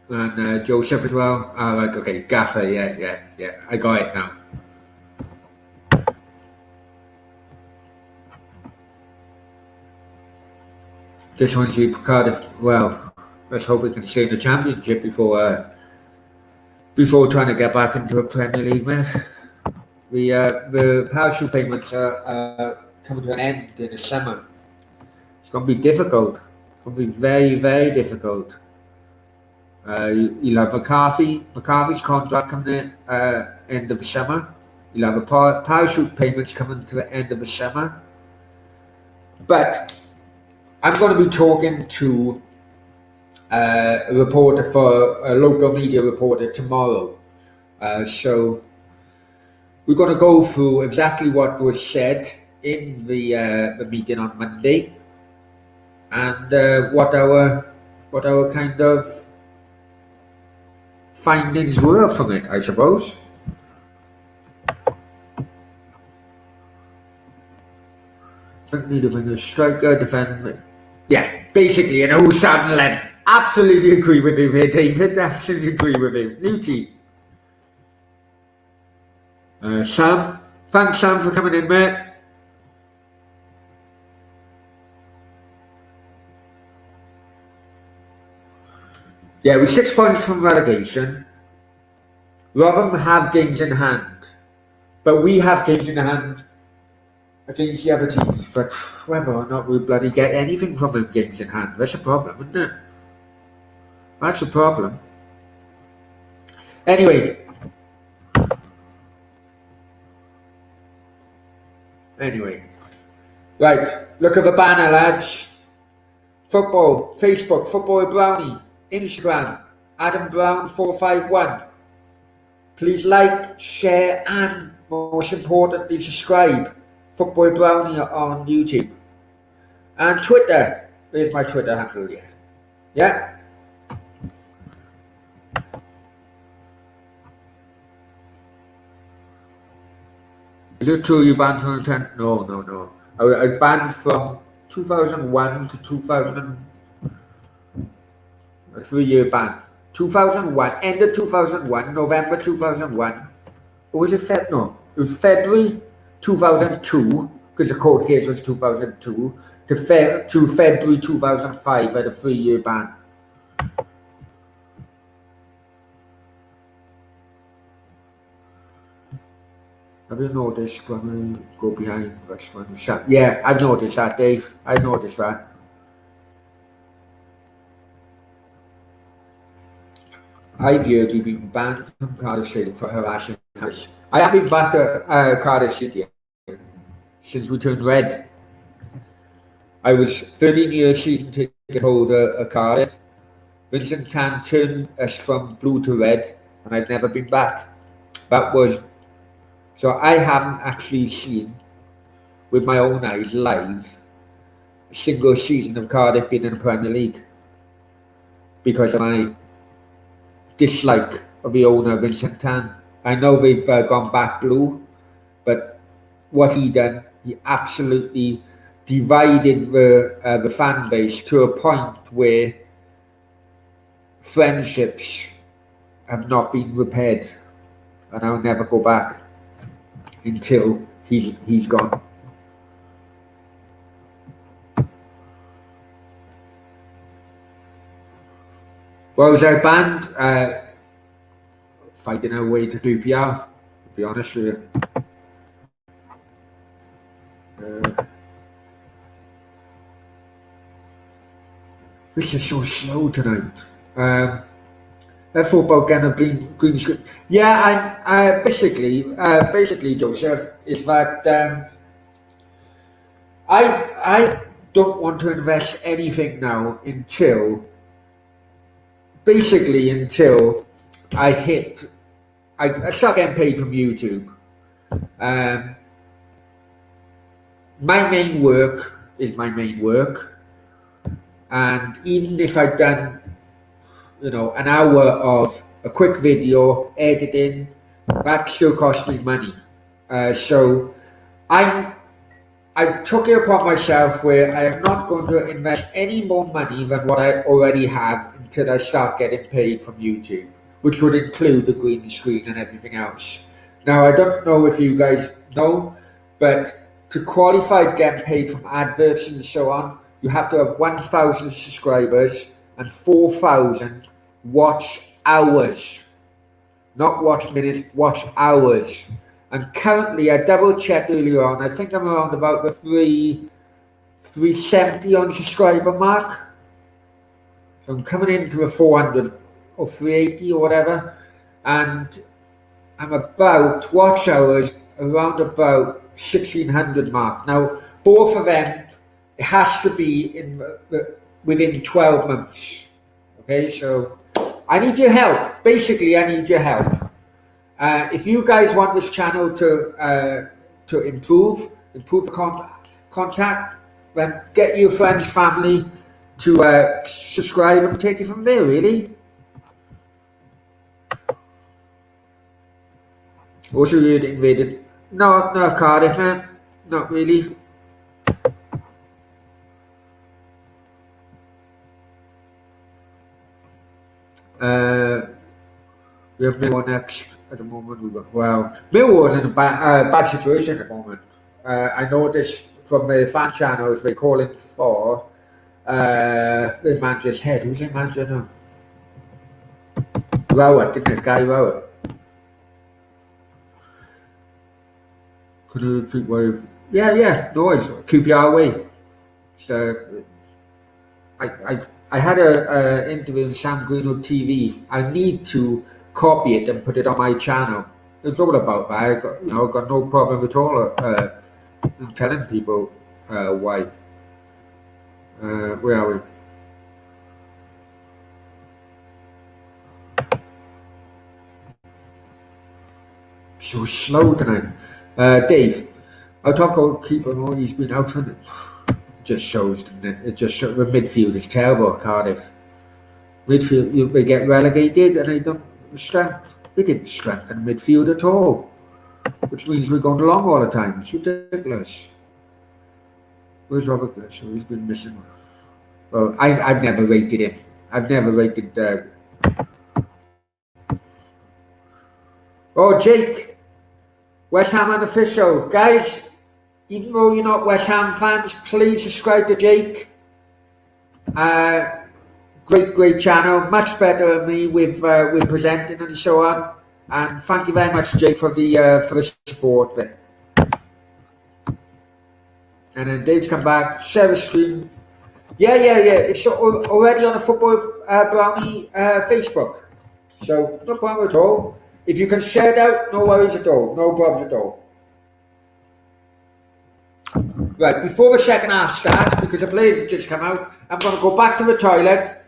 And Joseph as well. Right, okay, Gaffer, yeah. I got it now. This one's Cardiff. Well, let's hope we can stay in the Championship before trying to get back into a Premier League, man. The parachute payments are coming to an end in the summer. It's going to be difficult. It's going to be very, very difficult. You'll have McCarthy's contract coming in end of the summer. You'll have a parachute payments coming to the end of the summer. But I'm going to be talking to a reporter for a local media reporter tomorrow. So we're going to go through exactly what was said in the meeting on Monday and what our kind of findings were from it, I suppose. Don't need to bring a striker, defender. Yeah, basically, an old starting 11. Absolutely agree with you here, David. Absolutely agree with you. New team. Sam. Thanks, Sam, for coming in, mate. Yeah, we're 6 points from relegation. Rotherham have games in hand, but we have games in hand against the other teams. But whether or not we bloody get anything from them games in hand, that's a problem, isn't it? That's a problem. Anyway, right, look at the banner, lads. Football, Facebook, Football Brownie, Instagram, Adam Brown 451. Please like, share, and most importantly, subscribe. Football Brownie on YouTube. And Twitter. There's my Twitter handle, yeah. Is it true you banned from 10? No, no, no. I was banned from 2001 to 2000, a 3-year ban. 2001, end of 2001, November 2001. Or was it No, it was February 2002, because the court case was 2002, to February 2005. I had a 3-year ban. Have you noticed when we go behind restaurant shop? Yeah, I've noticed that, Dave. I've noticed that. I've heard you've been banned from Cardiff City for harassing us. I have been back at Cardiff City since we turned red. I was 13 years season ticket holder at Cardiff. Vincent Tan turned us from blue to red, and I've never been back. So I haven't actually seen, with my own eyes, live, a single season of Cardiff being in the Premier League because of my dislike of the owner, Vincent Tan. I know they've gone back blue, but what he done, he absolutely divided the fan base to a point where friendships have not been repaired, and I'll never go back until he's gone. Well, was I banned? Fighting our way to QPR, to be honest with you. This is so slow tonight. That football gonna be green screen. Yeah, I'm basically, Joseph, is that I don't want to invest anything now until I start getting paid from YouTube. My main work is my main work, and even if I've done, an hour of a quick video editing, that still costs me money. So I took it upon myself where I am not going to invest any more money than what I already have until I start getting paid from YouTube, which would include the green screen and everything else. Now, I don't know if you guys know, but to qualify to get paid from adverts and so on, you have to have 1,000 subscribers and 4,000 watch hours. Not watch minutes, watch hours. And currently, I double checked earlier on, I think I'm around about the 370 on subscriber mark. So I'm coming into the 400 or 380 or whatever. And I'm about watch hours around about 1,600 mark. Now, both of them, it has to be within 12 months. Okay, so I need your help. Basically, I need your help. If you guys want this channel to improve contact, then get your friends, family to subscribe and take it from there, really. Also, you invaded. No, Cardiff, man. Not really. We have Millwall next at the moment. Millwall in a bad situation at the moment. I noticed from the fan channels they're calling for the manager's head. Who's the manager now? Rowett, didn't it? Guy Rowett. Could you repeat what? Yeah, no, it's QPR way. So I had a interview in Sam Greenwood TV. I need to copy it and put it on my channel. It's all about that. I got no problem at all in telling people why. Where are we? So slow tonight. Dave, I talk about keeper. He's been out for it. Just shows, doesn't it? It just shows the midfield is terrible at Cardiff. Midfield, they get relegated and they don't strength. They didn't strengthen midfield at all. which means we're going along all the time. It's ridiculous. Where's Robert Griswold? He's been missing. Well, I've never rated him. I've never rated. Oh, Jake, West Ham unofficial. Guys, even though you're not West Ham fans, please subscribe to Jake. Great channel, much better than me with presenting and so on. And thank you very much, Jake, for the support there. And then Dave's come back, share the stream. Yeah. It's already on the Football Brownie Facebook. So no problem at all. If you can share it out, no worries at all. No problems at all. Right, before the second half starts, because the players have just come out, I'm going to go back to the toilet,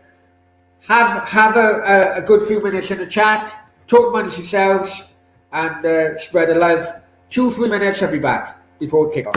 have a good few minutes in the chat, talk amongst yourselves, and spread the love. 2-3 minutes, I'll be back before kick off.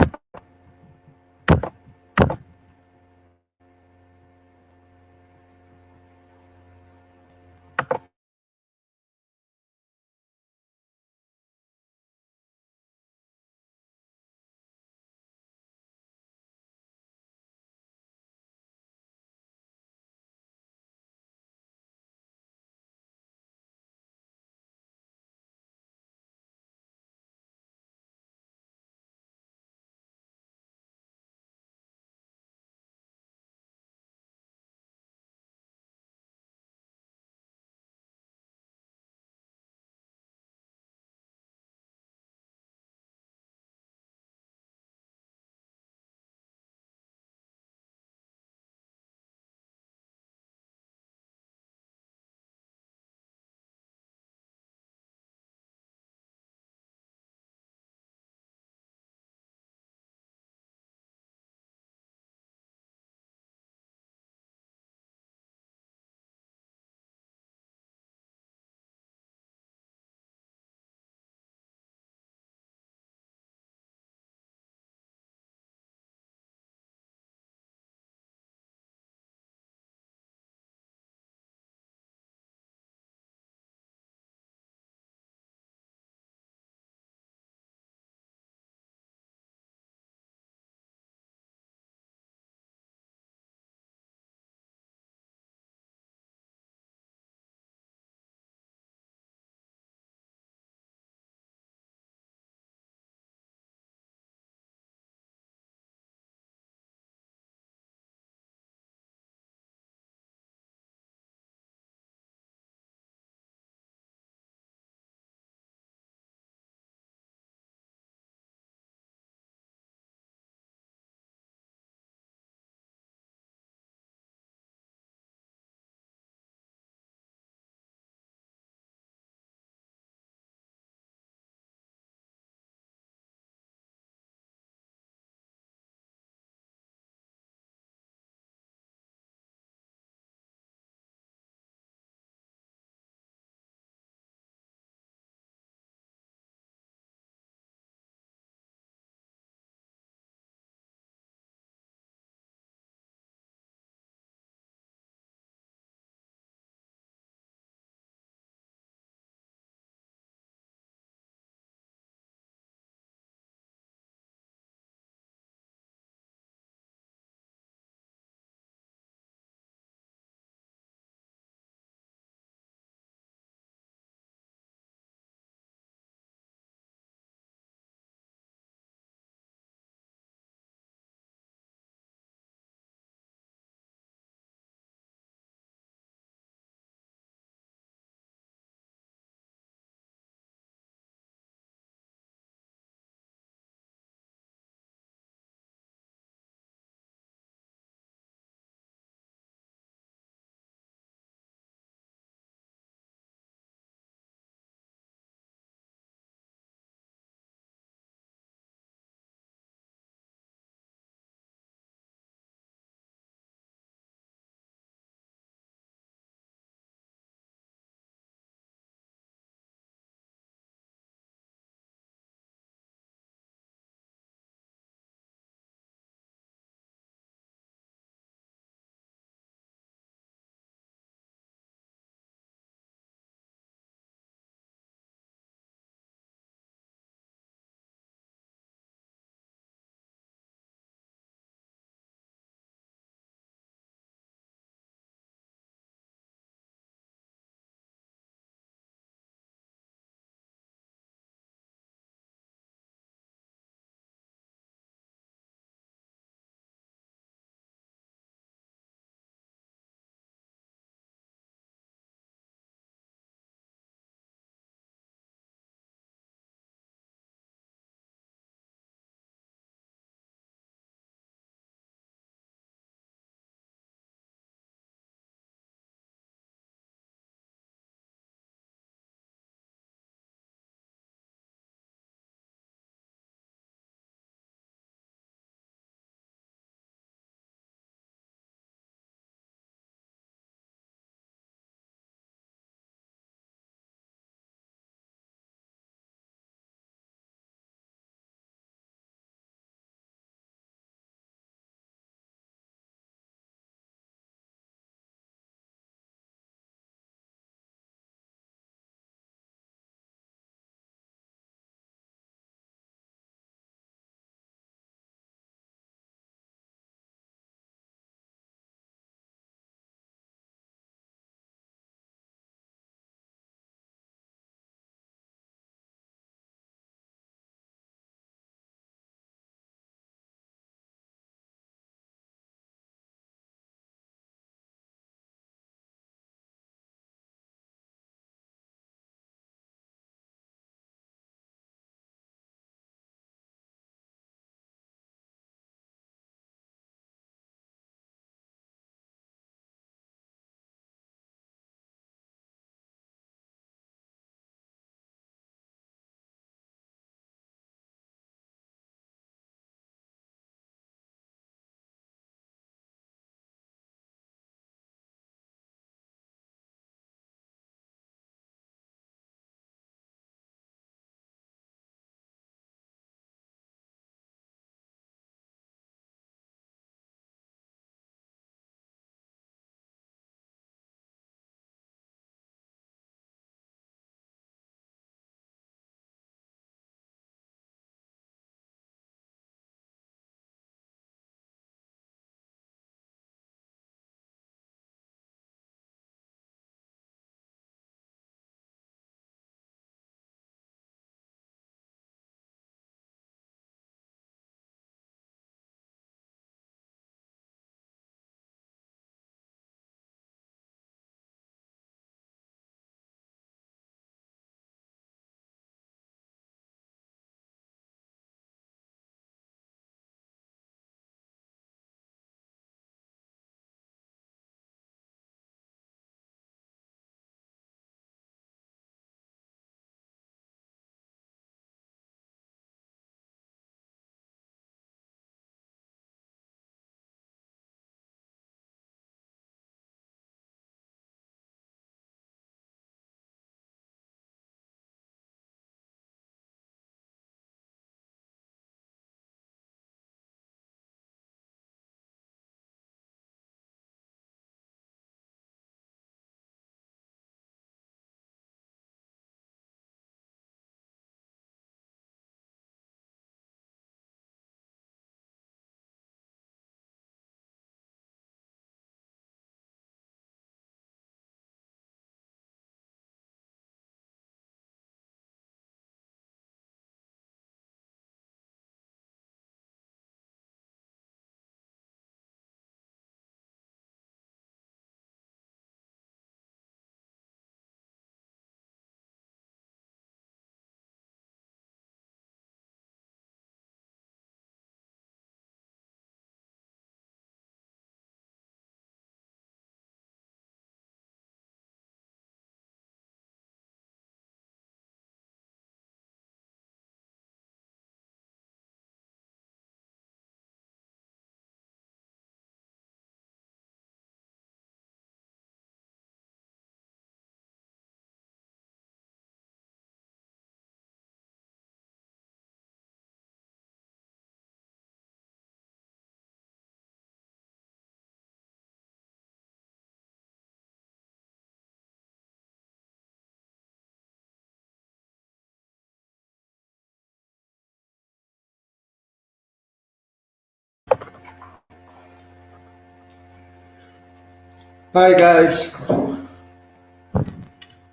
Hi guys.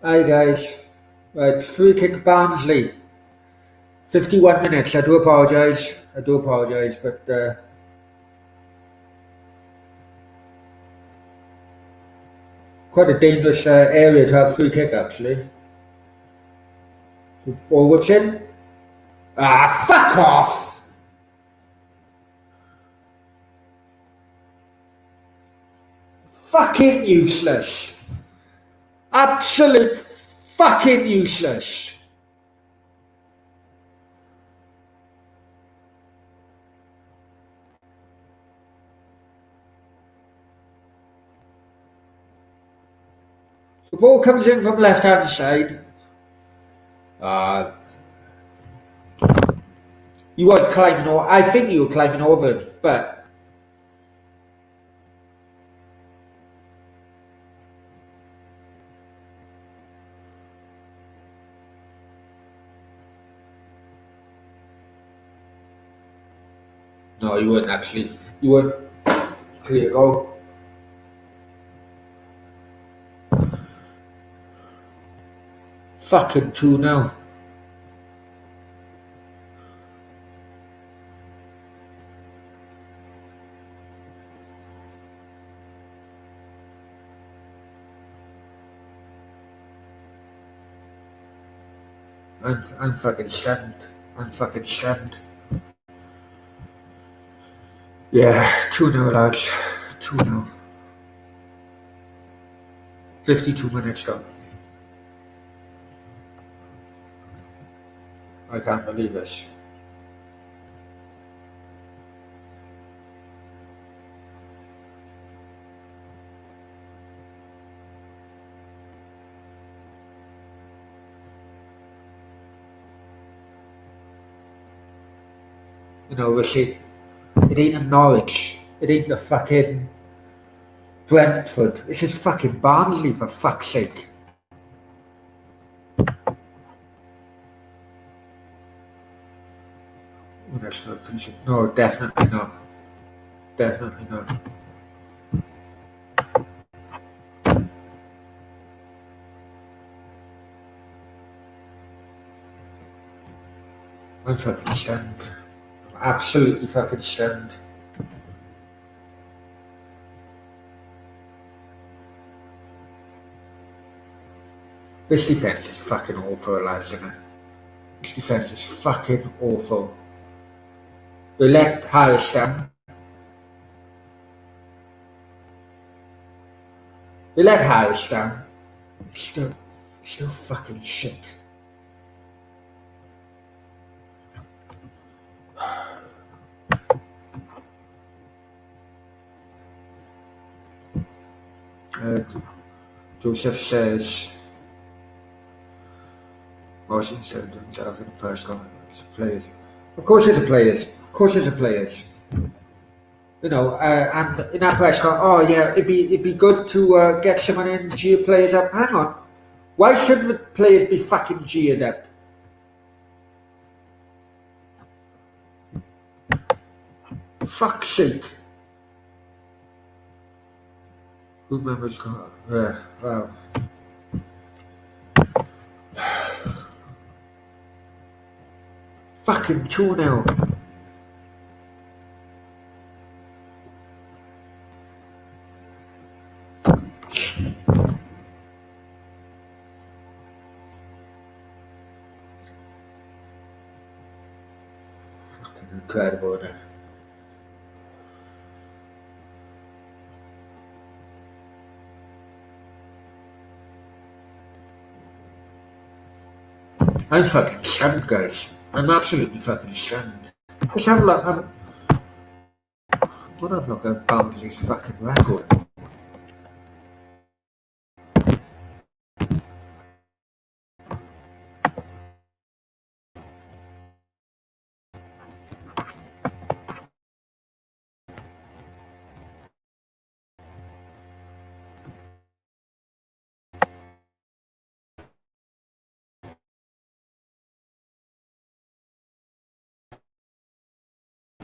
Hi guys. Right, free kick Barnsley. 51 minutes. I do apologise. But quite a dangerous area to have free kick actually. Forwards in. Ah, fuck off! Fucking useless. Absolute fucking useless. The ball comes in from left hand side. He was climbing over. I think he was climbing over him, but no, he wouldn't actually. He would clear goal. Fucking 2 now. I'm fucking stunned. I'm fucking stunned. Yeah, 2-0 lads. 2-0. 52 minutes gone. I can't believe this. You know, we see, it ain't a Norwich. It ain't the fucking Brentford. This is fucking Barnsley for fuck's sake. Oh, that's not finishing. No, definitely not. Definitely not. I'm fucking stunned. I'm absolutely fucking stunned. This defence is fucking awful, lads, isn't it? This defence is fucking awful. They let Harris down. They let Harris down. Still fucking shit. Joseph says Washington doesn't have any personal players. Of course it's the players. Of course it's the players. You know, and in that press con, oh yeah, it'd be good to get someone in, cheer players up. Hang on. Why should the players be fucking cheered up? Fuck's sake. Who remembers? Yeah, wow. Fucking 2-0. Fucking incredible, isn't it? I'm fucking stunned, guys. I'm absolutely fucking stunned. Let's have a look. What have a look at Barnsley's fucking record.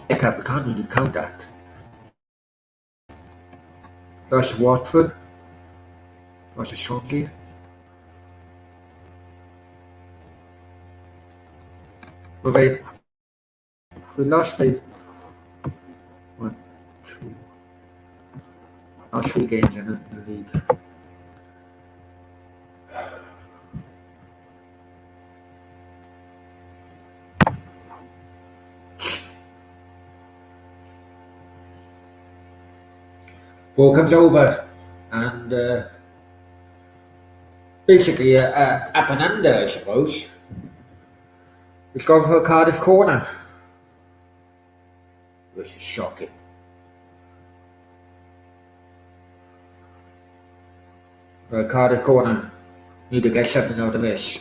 We can't really count that. That's Watford, Was it Swansea? We lost 1, 2, last 3 games in the league. Ball comes over and basically up and under, I suppose. It's gone for a Cardiff corner, which is shocking. Cardiff corner, need to get something out of this.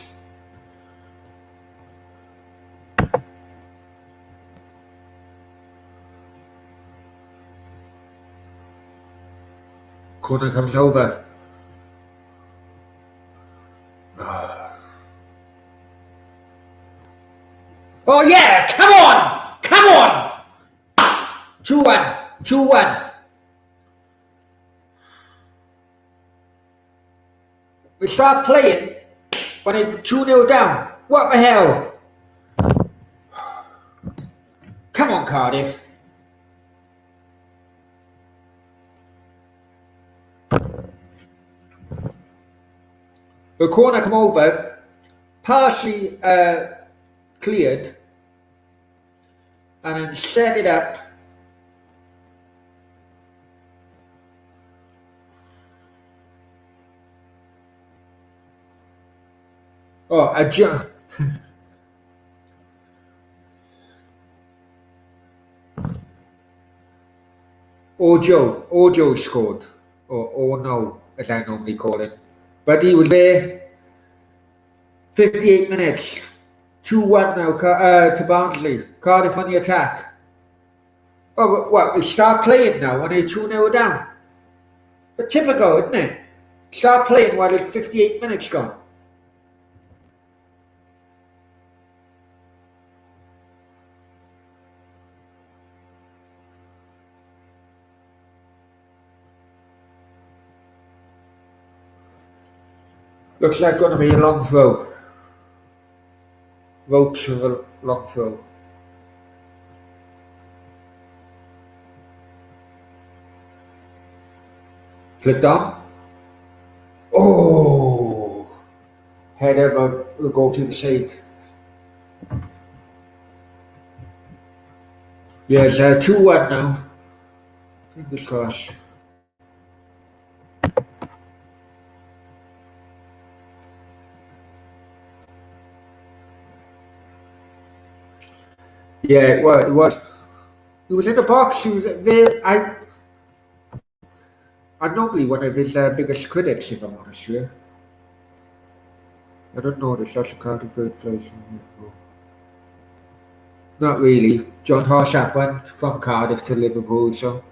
Corner comes over. Oh yeah, come on! Come on! 2-1, 2-1. We start playing when it's 2-0 down. What the hell? Come on, Cardiff. The corner come over, partially cleared, and then set it up. Oh, a jump. Ojo scored, or no, as I normally call it. But he was there. 58 minutes. 2-1 now to Barnsley. Cardiff on the attack. Oh, what? We start playing now when they're 2-0 down. But typical, isn't it? Start playing while there's 58 minutes gone. Looks like going to be a long throw. Ropes with a long throw. Flicked on. Oh! Header, but the goalkeeper saved. Yeah, it's 2-1 now. Fingers crossed. Yeah, it was. He was in the box. He was there. I'm normally one of his biggest critics, if I'm honest with you. I don't know there's such a Cardiff good place in Liverpool. Not really. John Horshack went from Cardiff to Liverpool, so.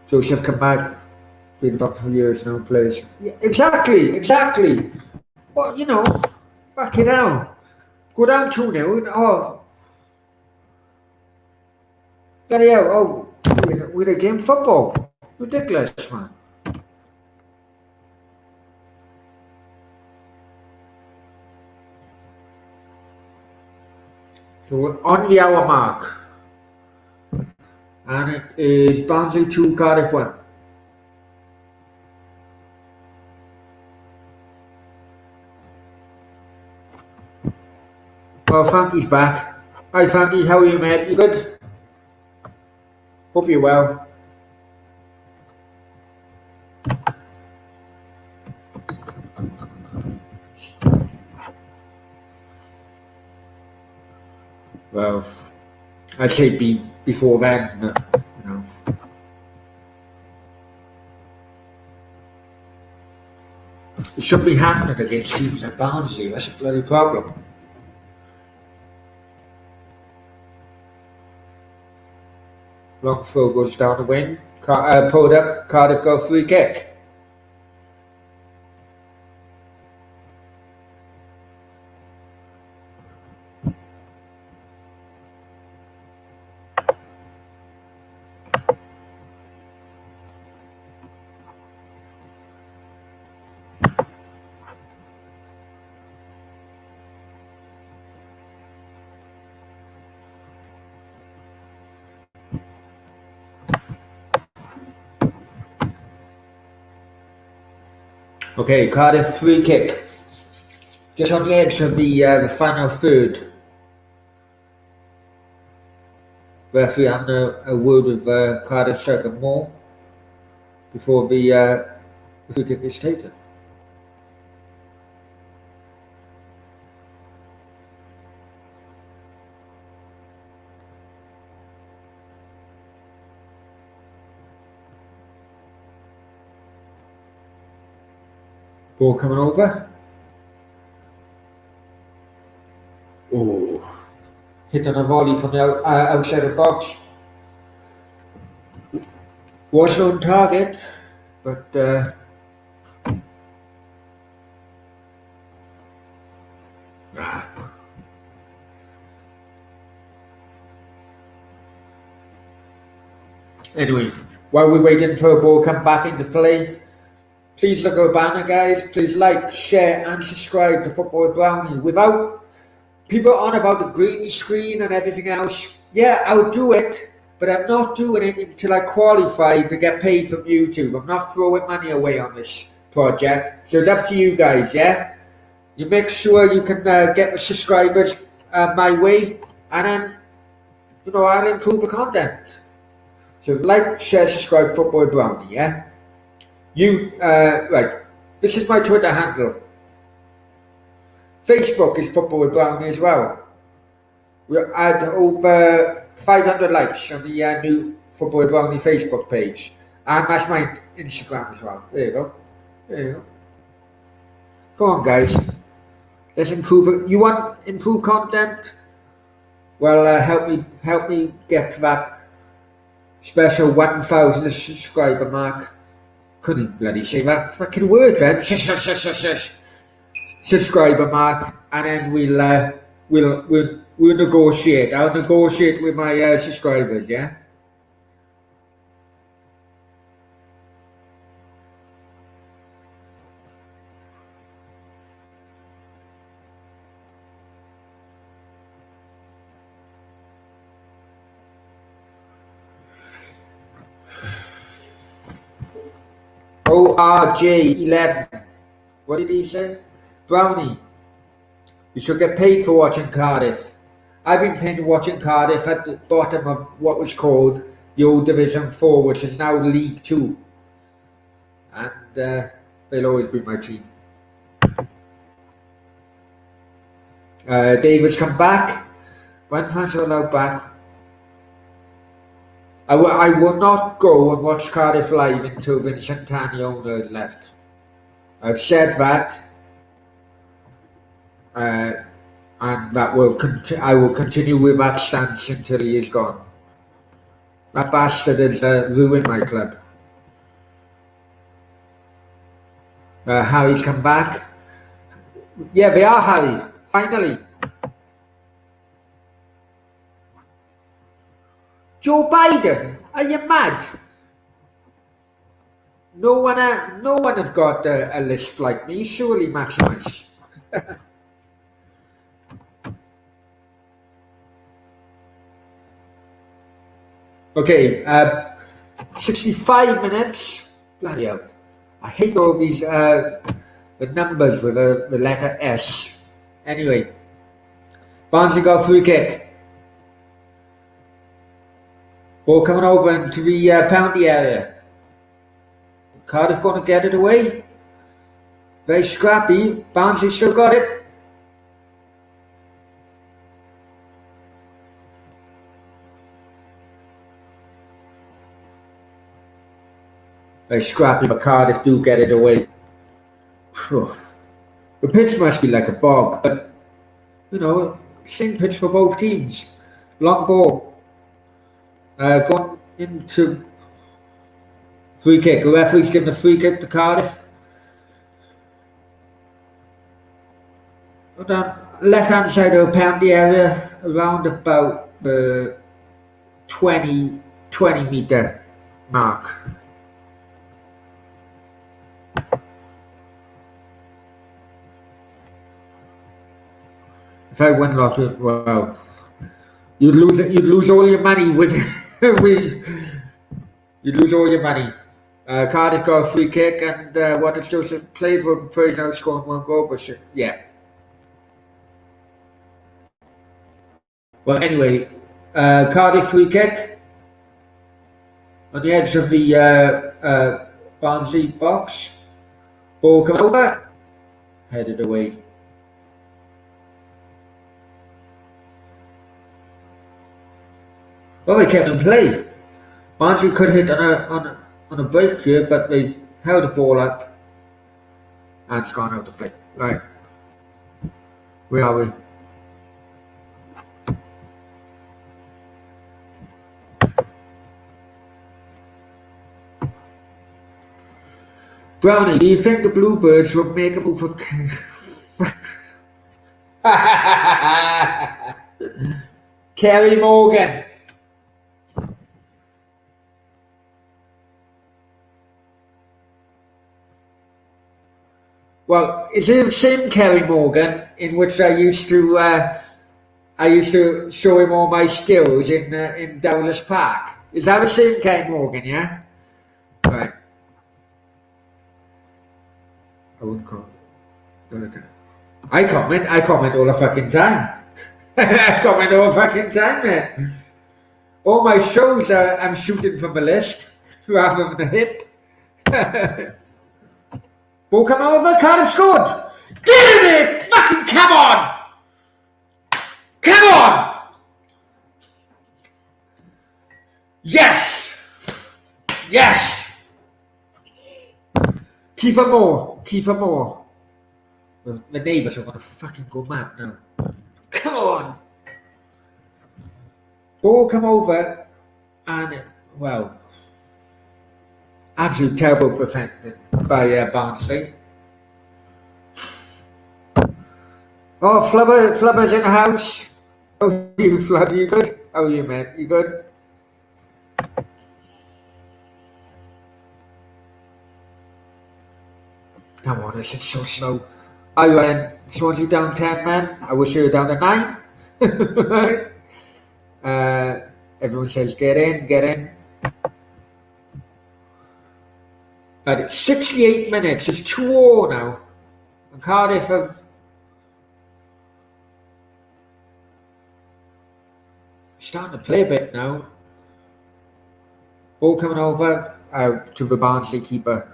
Joseph come back, been back for years now, plays. Yeah, exactly. Well, you know, fuck it out. Go down 2-0 and bloody hell, with a game football. Ridiculous, man. So we're on the hour mark. And it is Barnsley 2, Cardiff 1. Well, Frankie's back. Hi Frankie, how are you, mate? You good? Hope you're well. Well, I'd say before then, but, you know. It should be happening against teams like Barnsley. That's a bloody problem. Long throw goes down the wing. Pulled up. Cardiff go free kick. Okay, Cardiff free kick. Just on the edge of the final third. Referee having a word with Cardiff striker more before the free kick is taken. Ball coming over. Oh, hit on a volley from the outside the box. Was on target, but anyway, while we're waiting for a ball to come back into play, please look at our banner, guys. Please like, share, and subscribe to Football Brownie. Without people on about the green screen and everything else, yeah, I'll do it, but I'm not doing it until I qualify to get paid from YouTube. I'm not throwing money away on this project, so it's up to you guys, yeah? You make sure you can get the subscribers my way, and then, I'll improve the content. So like, share, subscribe, Football Brownie, yeah? Right, this is my Twitter handle. Facebook is Football Brownie as well. We're at over 500 likes on the new Football Brownie Facebook page. And that's my Instagram as well. There you go. There you go. Go on, guys. Let's improve it. You want improved content? Well, help me get to that special 1,000 subscriber mark. Couldn't bloody say that fucking word then. Subscriber mark, and then we'll negotiate. I'll negotiate with my subscribers, yeah. ORJ11. What did he say? Brownie, you should get paid for watching Cardiff. I've been paid watching Cardiff at the bottom of what was called the old Division 4, which is now League 2. And they'll always be my team. David's come back. When fans are allowed back, I will not go and watch Cardiff live until Vincent Taniono has left. I've said that. And that I will continue with that stance until he is gone. That bastard has ruined my club. Harry's come back. Yeah, they are, Harry. Finally. Joe Biden, are you mad? No one have got a list like me, surely, Maximus. Okay, 65 minutes. Bloody hell. I hate all these the numbers with the letter S. Anyway, Barnsley got free kick. Ball coming over into the penalty area. Cardiff going to get it away. Very scrappy. Barnsley still got it. Very scrappy, but Cardiff do get it away. The pitch must be like a bog, but same pitch for both teams. Long ball. Going into free kick. The referee's giving a free kick to Cardiff. Down left hand side of the penalty area, around about the 20 meter mark. If I win lottery, well, you'd lose all your money with you'd lose all your money. Cardiff got a free kick, and what is Joseph played with praise now scoring one goal, but yeah. Well, anyway, Cardiff free kick on the edge of the Barnsley box. Ball come over, headed away. Well, they kept in play. Barnsley could hit on a break here, but they held the ball up and it's gone out of play. Right. Where are we? Brownie, do you think the Bluebirds would make a move for Kerry Morgan? Well, is it the same Kerry Morgan in which I used to show him all my skills in Dowless Park? Is that the same Kerry Morgan? Yeah. Right. I wouldn't comment. Okay. I comment all the fucking time. I comment all the fucking time, man. All my shows I'm shooting from the list rather than the hip. Ball come over, Cardiff scored. Get in it! Fucking come on! Come on! Yes! Yes! Kiefer Moore. The neighbours are gonna fucking go mad now. Come on! Ball come over and, well, absolute terrible defending by Barnsley. Oh, Flubber's in the house. Oh, you Flubber, you good? How are you, mate? You good? Come on, this is so slow. I went Swansea down 10 men. I wish you were down to 9. Right? Everyone says get in. At 68 minutes, it's 2-2 now. And Cardiff have starting to play a bit now. Ball coming over to the Barnsley keeper.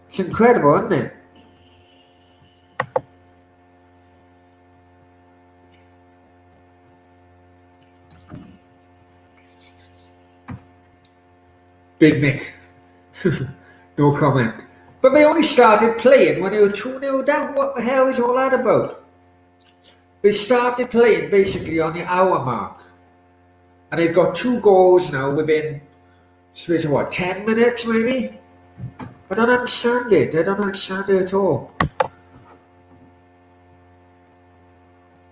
It's incredible, isn't it? Big Mick. No comment. But they only started playing when they were 2-0 down. What the hell is all that about? They started playing basically on the hour mark. And they've got 2 goals now within, 10 minutes maybe? I don't understand it. I don't understand it at all.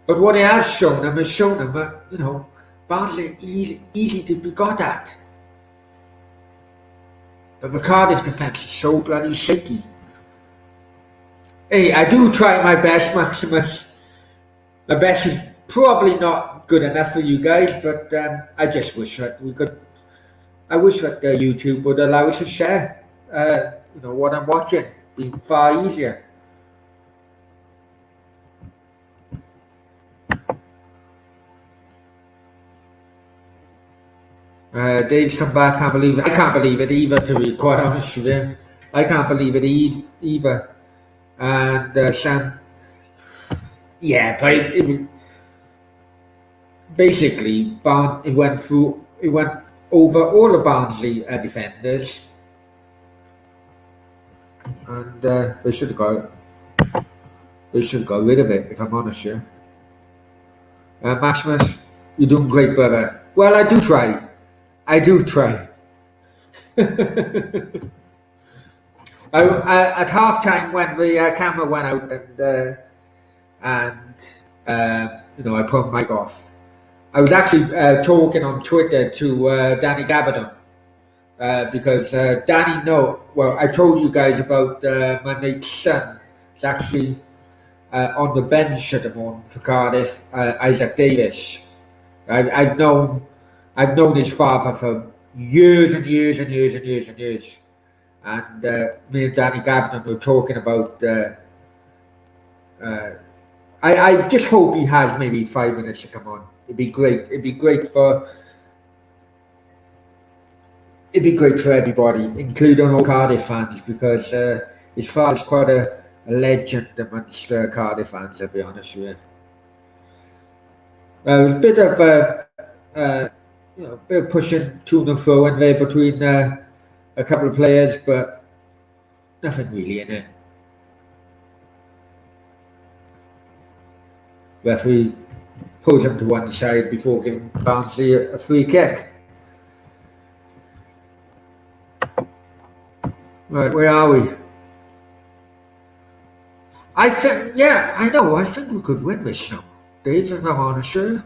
But what it has shown them that, Barnsley easy to be got at. But the Cardiff defence is so bloody shaky. Hey, I do try my best, Maximus. My best is probably not good enough for you guys, but I just wish that YouTube would allow us to share, what I'm watching. It'd be far easier. Dave's come back. I can't believe it either, to be quite honest with you. I can't believe it either. And Sam, yeah, but it basically it went over all the Barnsley defenders, and they should have got rid of it, if I'm honest. Yeah, Maximus, you're doing great, brother. Well, I do try. At half time, when the camera went out and I put my mic off, I was actually talking on Twitter to Danny Gabardon because Danny I told you guys about my mate's son. He's actually on the bench at the moment for Cardiff, Isaac Davis. I've known his father for years and years and years and years and years. And me and Danny Gavin were talking about. I just hope he has maybe 5 minutes to come on. It'd be great. It'd be great for everybody, including all Cardiff fans, because his father's quite a legend amongst Cardiff fans. I'll be honest with you. It was a bit of bit of pushing to and fro in there between a couple of players, but nothing really in it. Referee pulls him to one side before giving Barnsley a free kick. Right, where are we? I think, yeah, I know. I think we could win this now, Dave, if I'm honest with you.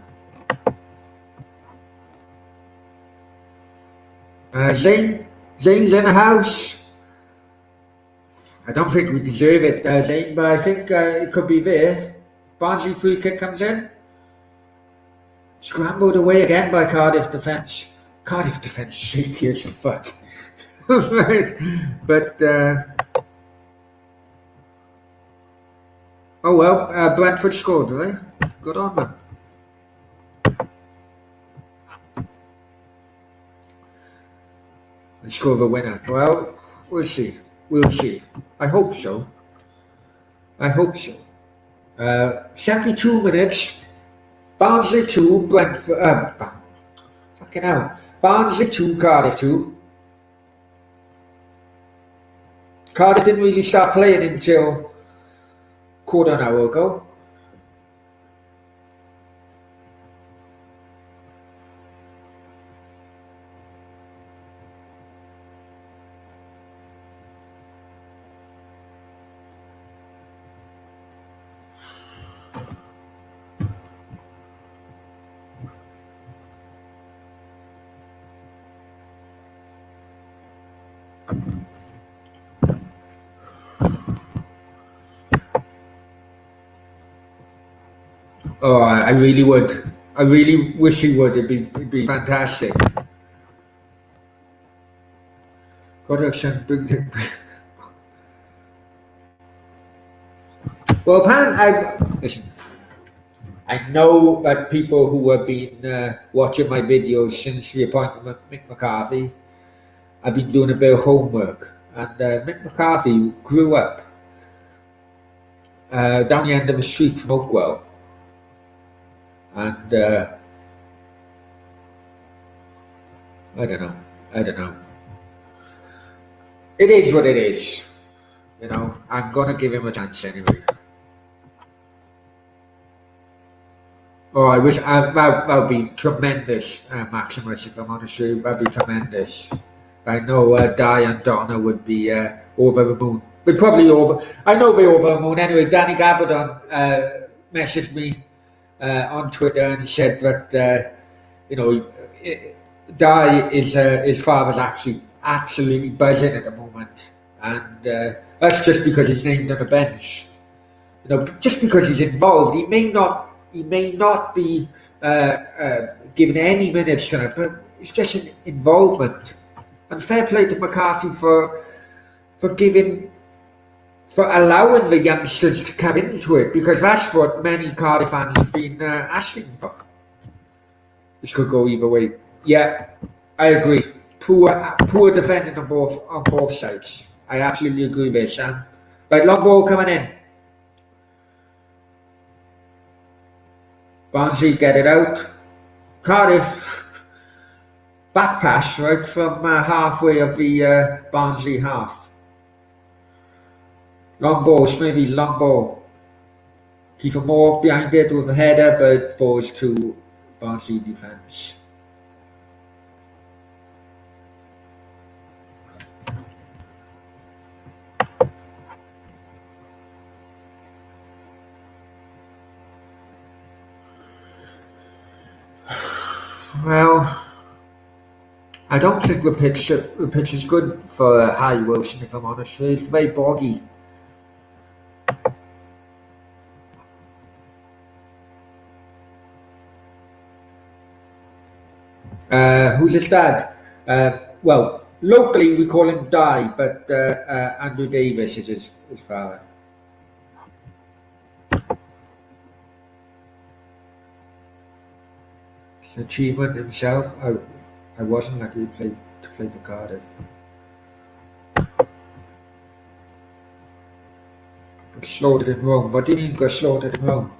Zane's in the house. I don't think we deserve it, Zane, but I think it could be there. Barnsley free kick comes in. Scrambled away again by Cardiff defence. Cardiff defence shaky as fuck. Right, but oh well, Brentford scored, did they? Good on them. They score the winner. Well, we'll see. We'll see. I hope so. I hope so. 72 minutes. Barnsley 2, Brentford. Fucking hell. Barnsley 2, Cardiff 2. Cardiff didn't really start playing until quarter an hour ago. Oh, I really would. I really wish he would. It'd be fantastic. Well, listen. I know that people who have been watching my videos since the appointment of Mick McCarthy, I've been doing a bit of homework. And Mick McCarthy grew up down the end of the street from Oakwell. And I don't know. It is what it is. You know, I'm gonna give him a chance anyway. Oh, I wish that would be tremendous, Maximus. If I'm honest with you, that'd be tremendous. I know Di and Donna would be over the moon. We'd probably I know they're over the moon anyway. Danny Gabardon messaged me on Twitter and said that Di is his father's actually absolutely buzzing at the moment, and that's just because he's named on the bench. You know, just because he's involved, he may not be given any minutes to it, but it's just an involvement. And fair play to McCarthy for allowing the youngsters to come into it, because that's what many Cardiff fans have been asking for. This could go either way. Yeah, I agree. Poor defending on both sides. I absolutely agree with Sam. Right, long ball coming in. Barnsley get it out. Cardiff back pass right from halfway of the Barnsley half. Long ball, Smithy's long ball. Kiefer Moore behind it with a header, but it falls to Barnsley defence. Well, I don't think the pitch is good for Harry Wilson, if I'm honest. It's very boggy. Who's his dad? Well, locally we call him Di, but Andrew Davis is his father. It's an achievement himself. I wasn't lucky to play for Cardiff. Got slaughtered in Rome. What do you mean got slaughtered in Rome?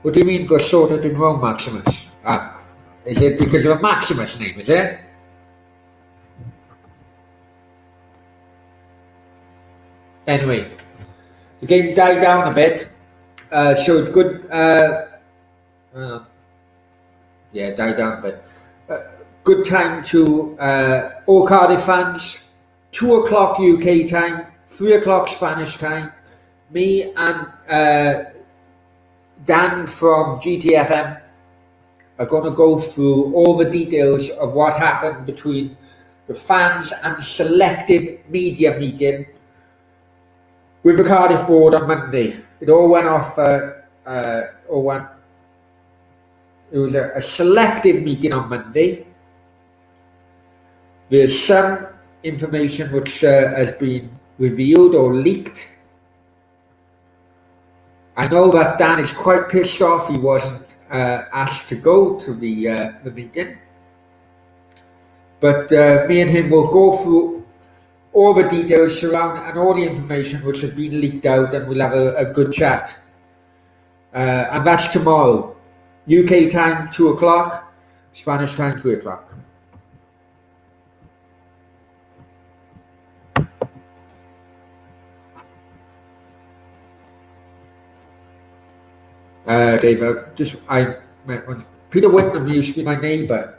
What do you mean got slaughtered in Rome, Maximus? Is it because of a Maximus name, is it? Anyway, the game died down a bit. Showed good. Yeah, died down a bit. Good time to all Cardiff fans. 2 o'clock UK time, 3 o'clock Spanish time. Me and Dan from GTFM are going to go through all the details of what happened between the fans and selective media meeting with the Cardiff board on Monday. It all went off. It was a selective meeting on Monday. There's some information which has been revealed or leaked. I know that Dan is quite pissed off he wasn't asked to go to the meeting. But me and him will go through all the details surrounding and all the information which has been leaked out, and we'll have a good chat. And that's tomorrow. UK time 2 o'clock, Spanish time 3 o'clock. Dave, I met one. Peter Whitnam used to be my neighbour.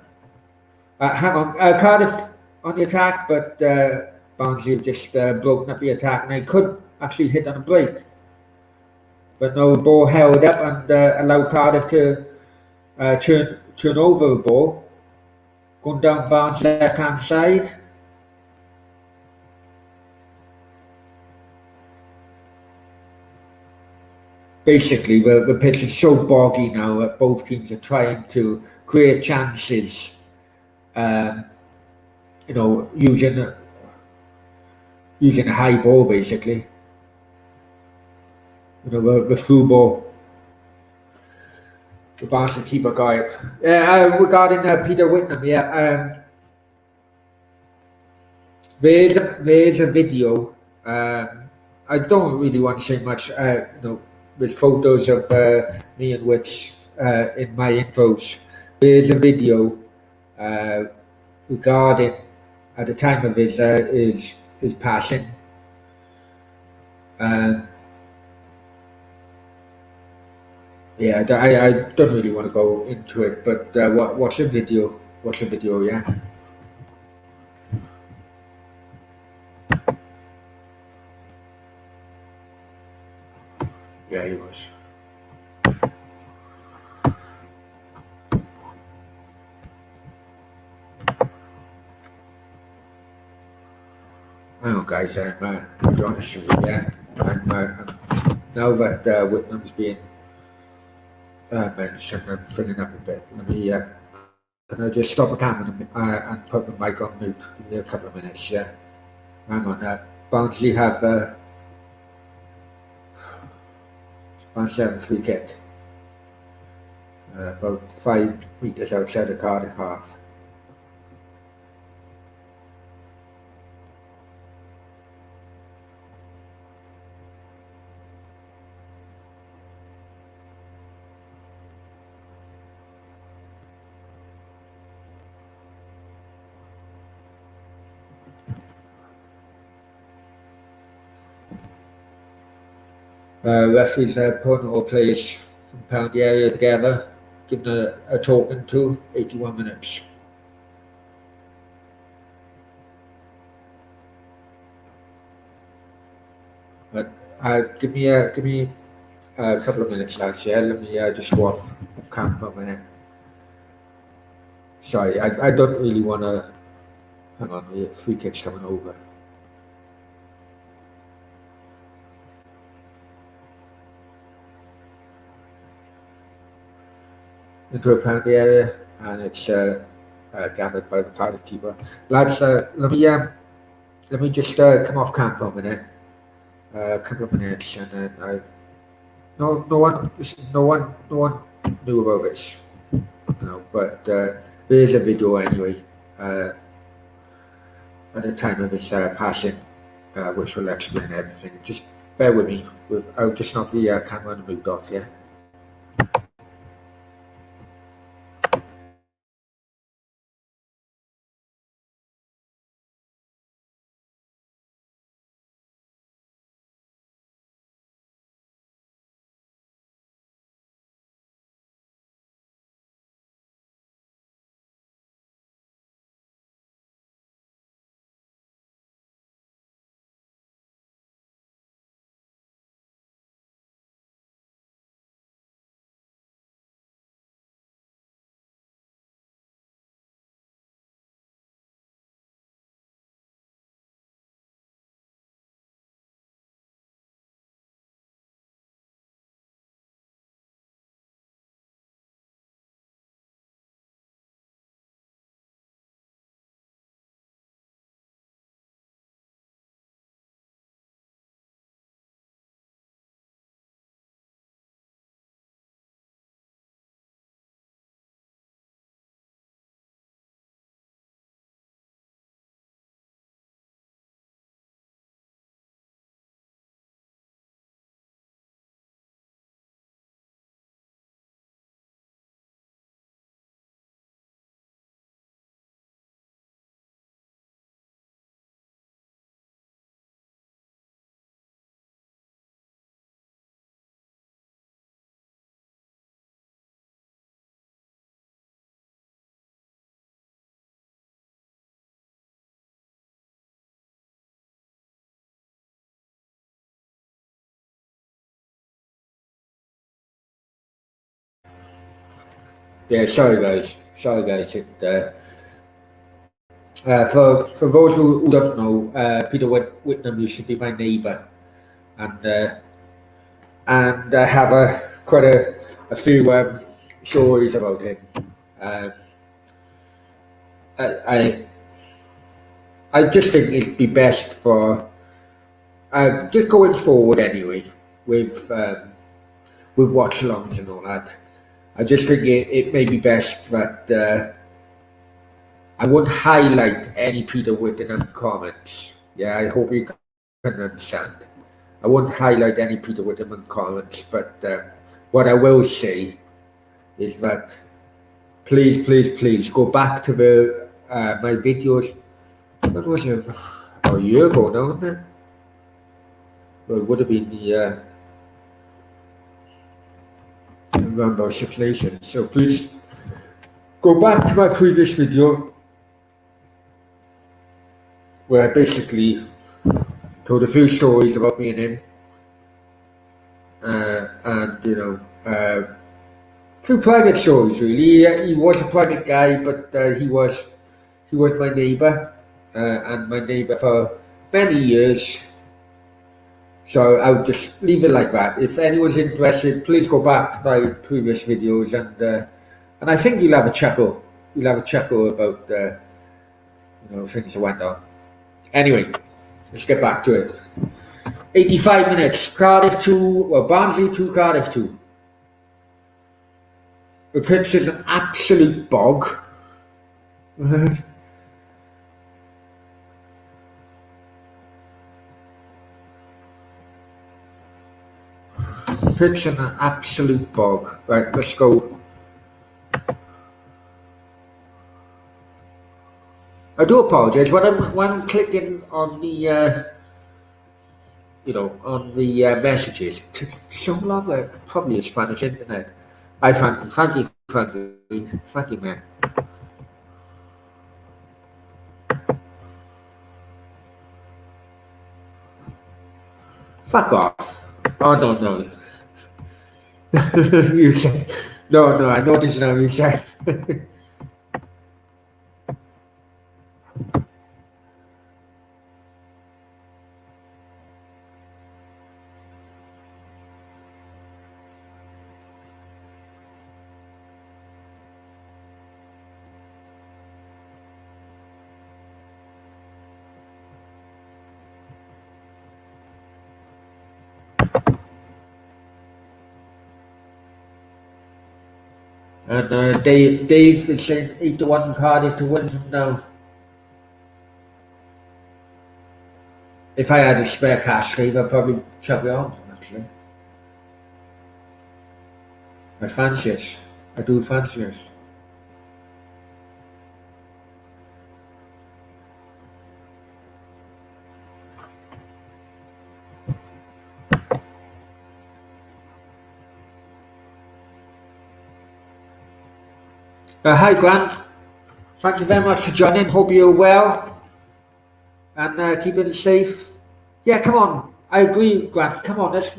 Hang on, Cardiff on the attack, but Barnsley just broken up the attack, and they could actually hit on a break. But no, the ball held up and allowed Cardiff to turn over the ball, going down Barnes' left-hand side. Basically, the pitch is so boggy now that both teams are trying to create chances. Using a high ball, basically. The through ball. The Barnsley keeper got it. Regarding Peter Whitnam, there's a video. I don't really want to say much. With photos of me and Witch in my intros. There's a video regarding at the time of his passing. I don't really want to go into it, but watch the video. Watch the video, yeah. Yeah, he was. Hang on, guys. To be honest with you, yeah. Now that Whitnam's being mentioned, I'm filling up a bit. Let me. Can I just stop the camera and put the mic on mute? Give me a couple of minutes, yeah. Hang on. Barnsley have a free kick. About 5 metres outside the Cardiff half. Referees putting all players from pound the area together, giving a talking to 81 minutes. But give me A couple of minutes left, yeah. Let me just go off cam for a minute. Sorry, I don't really want to. Hang on, the free kick's coming over. Into a penalty area, and it's gathered by the Cardiff keeper. Lads, let me just come off cam for a minute. A couple of minutes, and then no one knew about this, but there's a video anyway at the time of his passing, which will explain everything. Just bear with me. I'll just knock the camera and mute off, yeah. Yeah, sorry guys. For those who don't know, Peter Whitnam used to be my neighbour, and I have quite a few stories about him. Um, I I just think it'd be best for just going forward anyway with watch-alongs and all that. I just think it may be best that I won't highlight any Peter Whittingham comments. Yeah, I hope you can understand. I won't highlight any Peter Whittingham comments, but what I will say is that please go back to my videos. What was it? A year ago now, isn't it? Well, it would have been the around our Six Nations. So please go back to my previous video where I basically told a few stories about me and him, and few private stories really. He was a private guy, but he was my neighbour, and my neighbour for many years. So I'll just leave it like that. If anyone's interested, please go back to my previous videos, and I think you'll have a chuckle. You'll have a chuckle about things that went on. Anyway, let's get back to it. 85 minutes. Cardiff 2, well, Barnsley 2, Cardiff 2. The pitch is an absolute bog. Pitch in an absolute bog. Right, let's go. I do apologise when I'm clicking on the messages. It took so long. Probably a Spanish internet. Hi, Frankie, man. Fuck off. Oh no. You said, no, I noticed now you said. And Dave is saying 8-1 Cardiff to win from now. If I had a spare cash, Dave, I'd probably chuck it on, actually. I fancy it. I do fancy it. Hi, Grant. Thank you very much for joining. Hope you're well and keeping safe. Yeah, come on. I agree, Grant. Come on, let's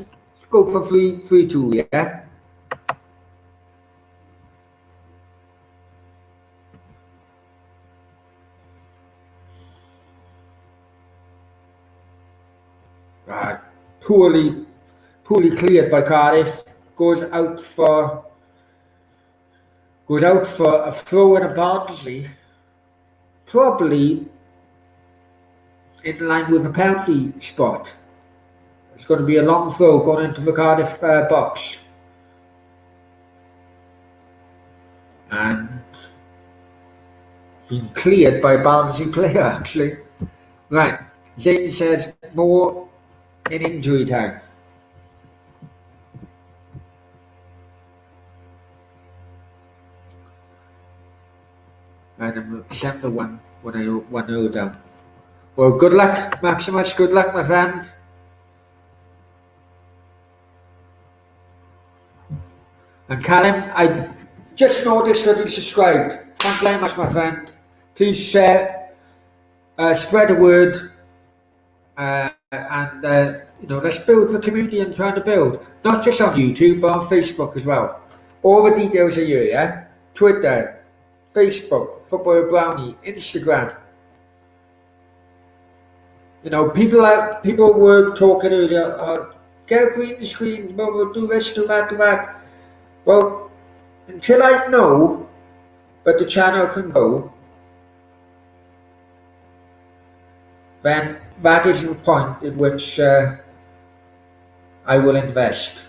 go for 3-2, yeah? Uh, poorly cleared by Cardiff. Goes out for a throw in a Barnsley. Probably in line with a penalty spot. It's going to be a long throw going into the Cardiff box. And been cleared by a Barnsley player, actually. Right, Zane says more in injury time. And I'm 7-1 when I 1-0 down. Well, good luck, Maximus. Good luck, my friend. And Callum, I just noticed that you subscribed. Thanks very much, my friend. Please share, spread the word, and let's build the community I'm trying to build. Not just on YouTube, but on Facebook as well. All the details are here, yeah? Twitter, Facebook, Football Brownie, Instagram. You know, people were talking earlier, get a green screen, we'll do this, do that, do that. Well, until I know that the channel can go, then that is the point at which I will invest.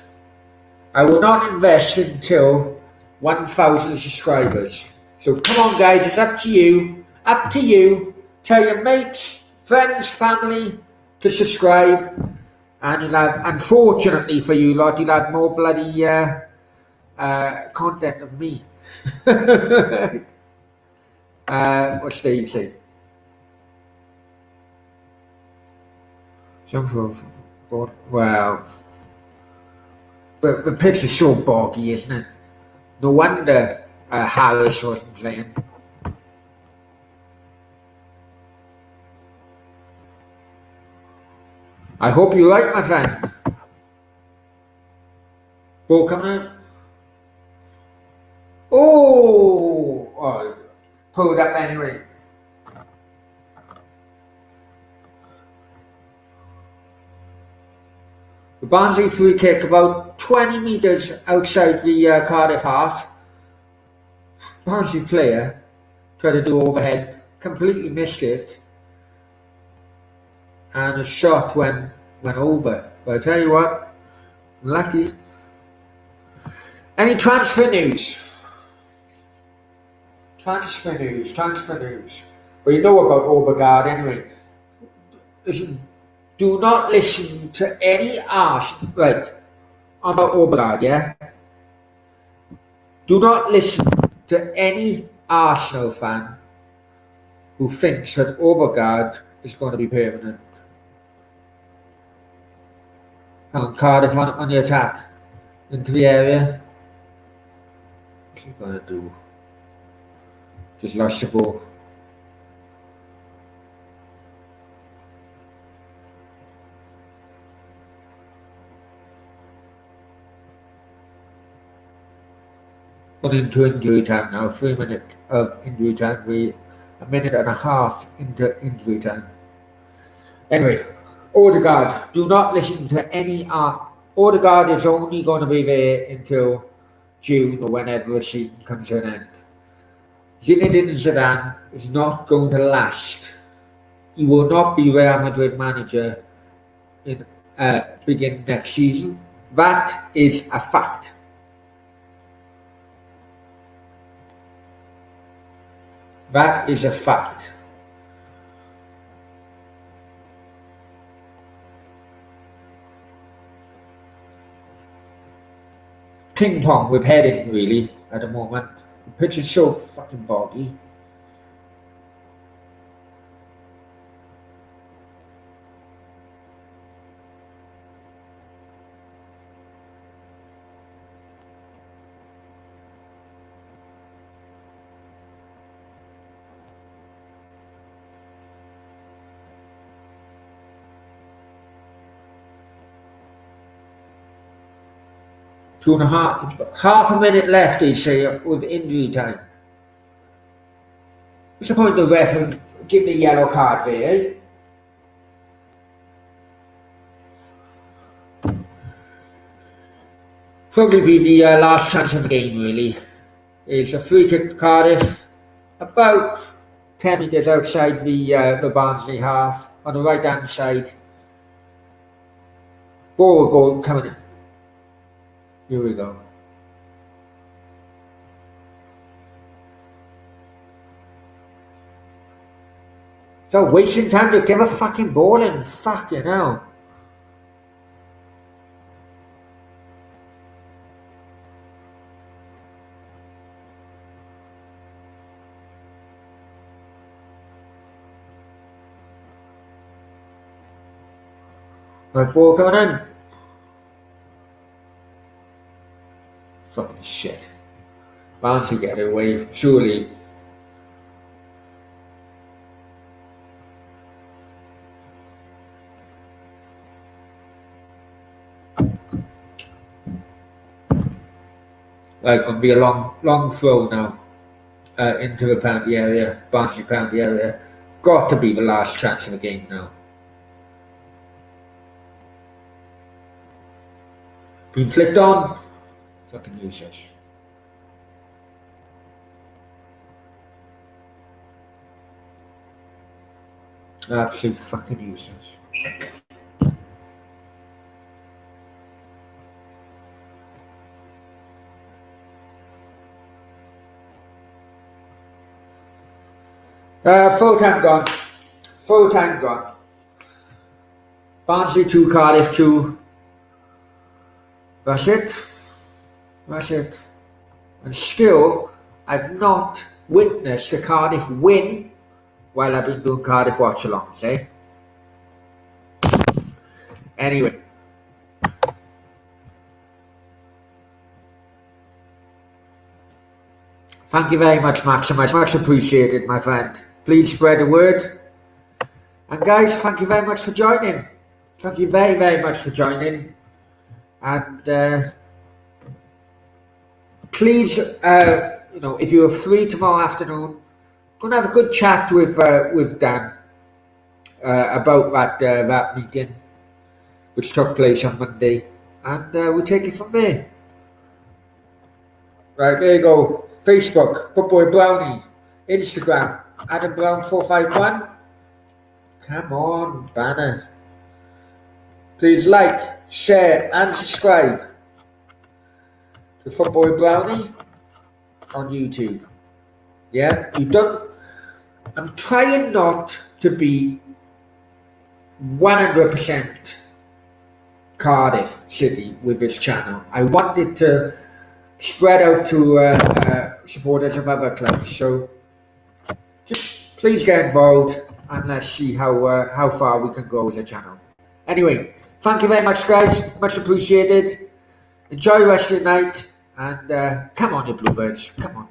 I will not invest until 1,000 subscribers. So come on, guys, it's up to you. Up to you. Tell your mates, friends, family to subscribe, and you'll have, unfortunately for you lot, you'll have more bloody content of me. What's Dave say? Wow. But the pitch is so boggy, isn't it? No wonder Harris wasn't playing. I hope you like, my friend. Ball coming out. Oh, pulled up anyway. The Barnsley free kick about 20 metres outside the Cardiff half. Barnsley player tried to do overhead, completely missed it, and a shot went over. But I tell you what, lucky. Any transfer news? Transfer news. Well, you know about Obergard anyway. Listen, do not listen to any arse, right, about Obergard, yeah? Do not listen to any Arsenal fan who thinks that Obergard is going to be permanent. And Cardiff on the attack into the area. What's he going to do? Just lost the ball. into injury time now. 3 minutes of injury time. We're a minute and a half into injury time. Anyway, Odegaard, do not listen to any Odegaard is only going to be there until June or whenever the season comes to an end. Zinedine Zidane is not going to last. He will not be Real Madrid manager in beginning next season. That is a fact. That is a fact. Ping pong with heading really at the moment. The pitch is so fucking boggy. Half a minute left, they say, with injury time. What's the point of the ref giving a yellow card there, Probably be the last chance of the game, really. It's a free kick to Cardiff, about 10 metres outside the Barnsley half, on the right hand side. Ball goal coming in. Here we go. So wasting time to give a fucking ball in. Fuck you know. Right, ball coming in. Fucking shit. Barnsley get it away, surely. Right, going to be a long throw now into the penalty area, Barnsley penalty area. Got to be the last chance of the game now. Been flicked on. Fucking useless. Absolute fucking useless. Full time gone. Full time gone. Barnsley 2, Cardiff 2. That's it. That's it. And still, I've not witnessed a Cardiff win while I've been doing Cardiff watch-alongs, eh? Anyway. Thank you very much, Maximus. Much appreciated, my friend. Please spread the word. And guys, thank you very much for joining. Thank you very, very much for joining. And please, if you're free tomorrow afternoon, go and have a good chat with Dan about that meeting which took place on Monday, and we'll take it from there. Right, there you go. Facebook, Footboy Brownie. Instagram, Adam Brown 451. Come on, banner. Please like, share, and subscribe to Footboy Brownie on YouTube. Yeah, you don't. I'm trying not to be 100% Cardiff City with this channel. I want it to spread out to supporters of other clubs. So just please get involved and let's see how far we can go with the channel. Anyway, thank you very much, guys. Much appreciated. Enjoy the rest of your night. And come on, you Bluebirds. Come on.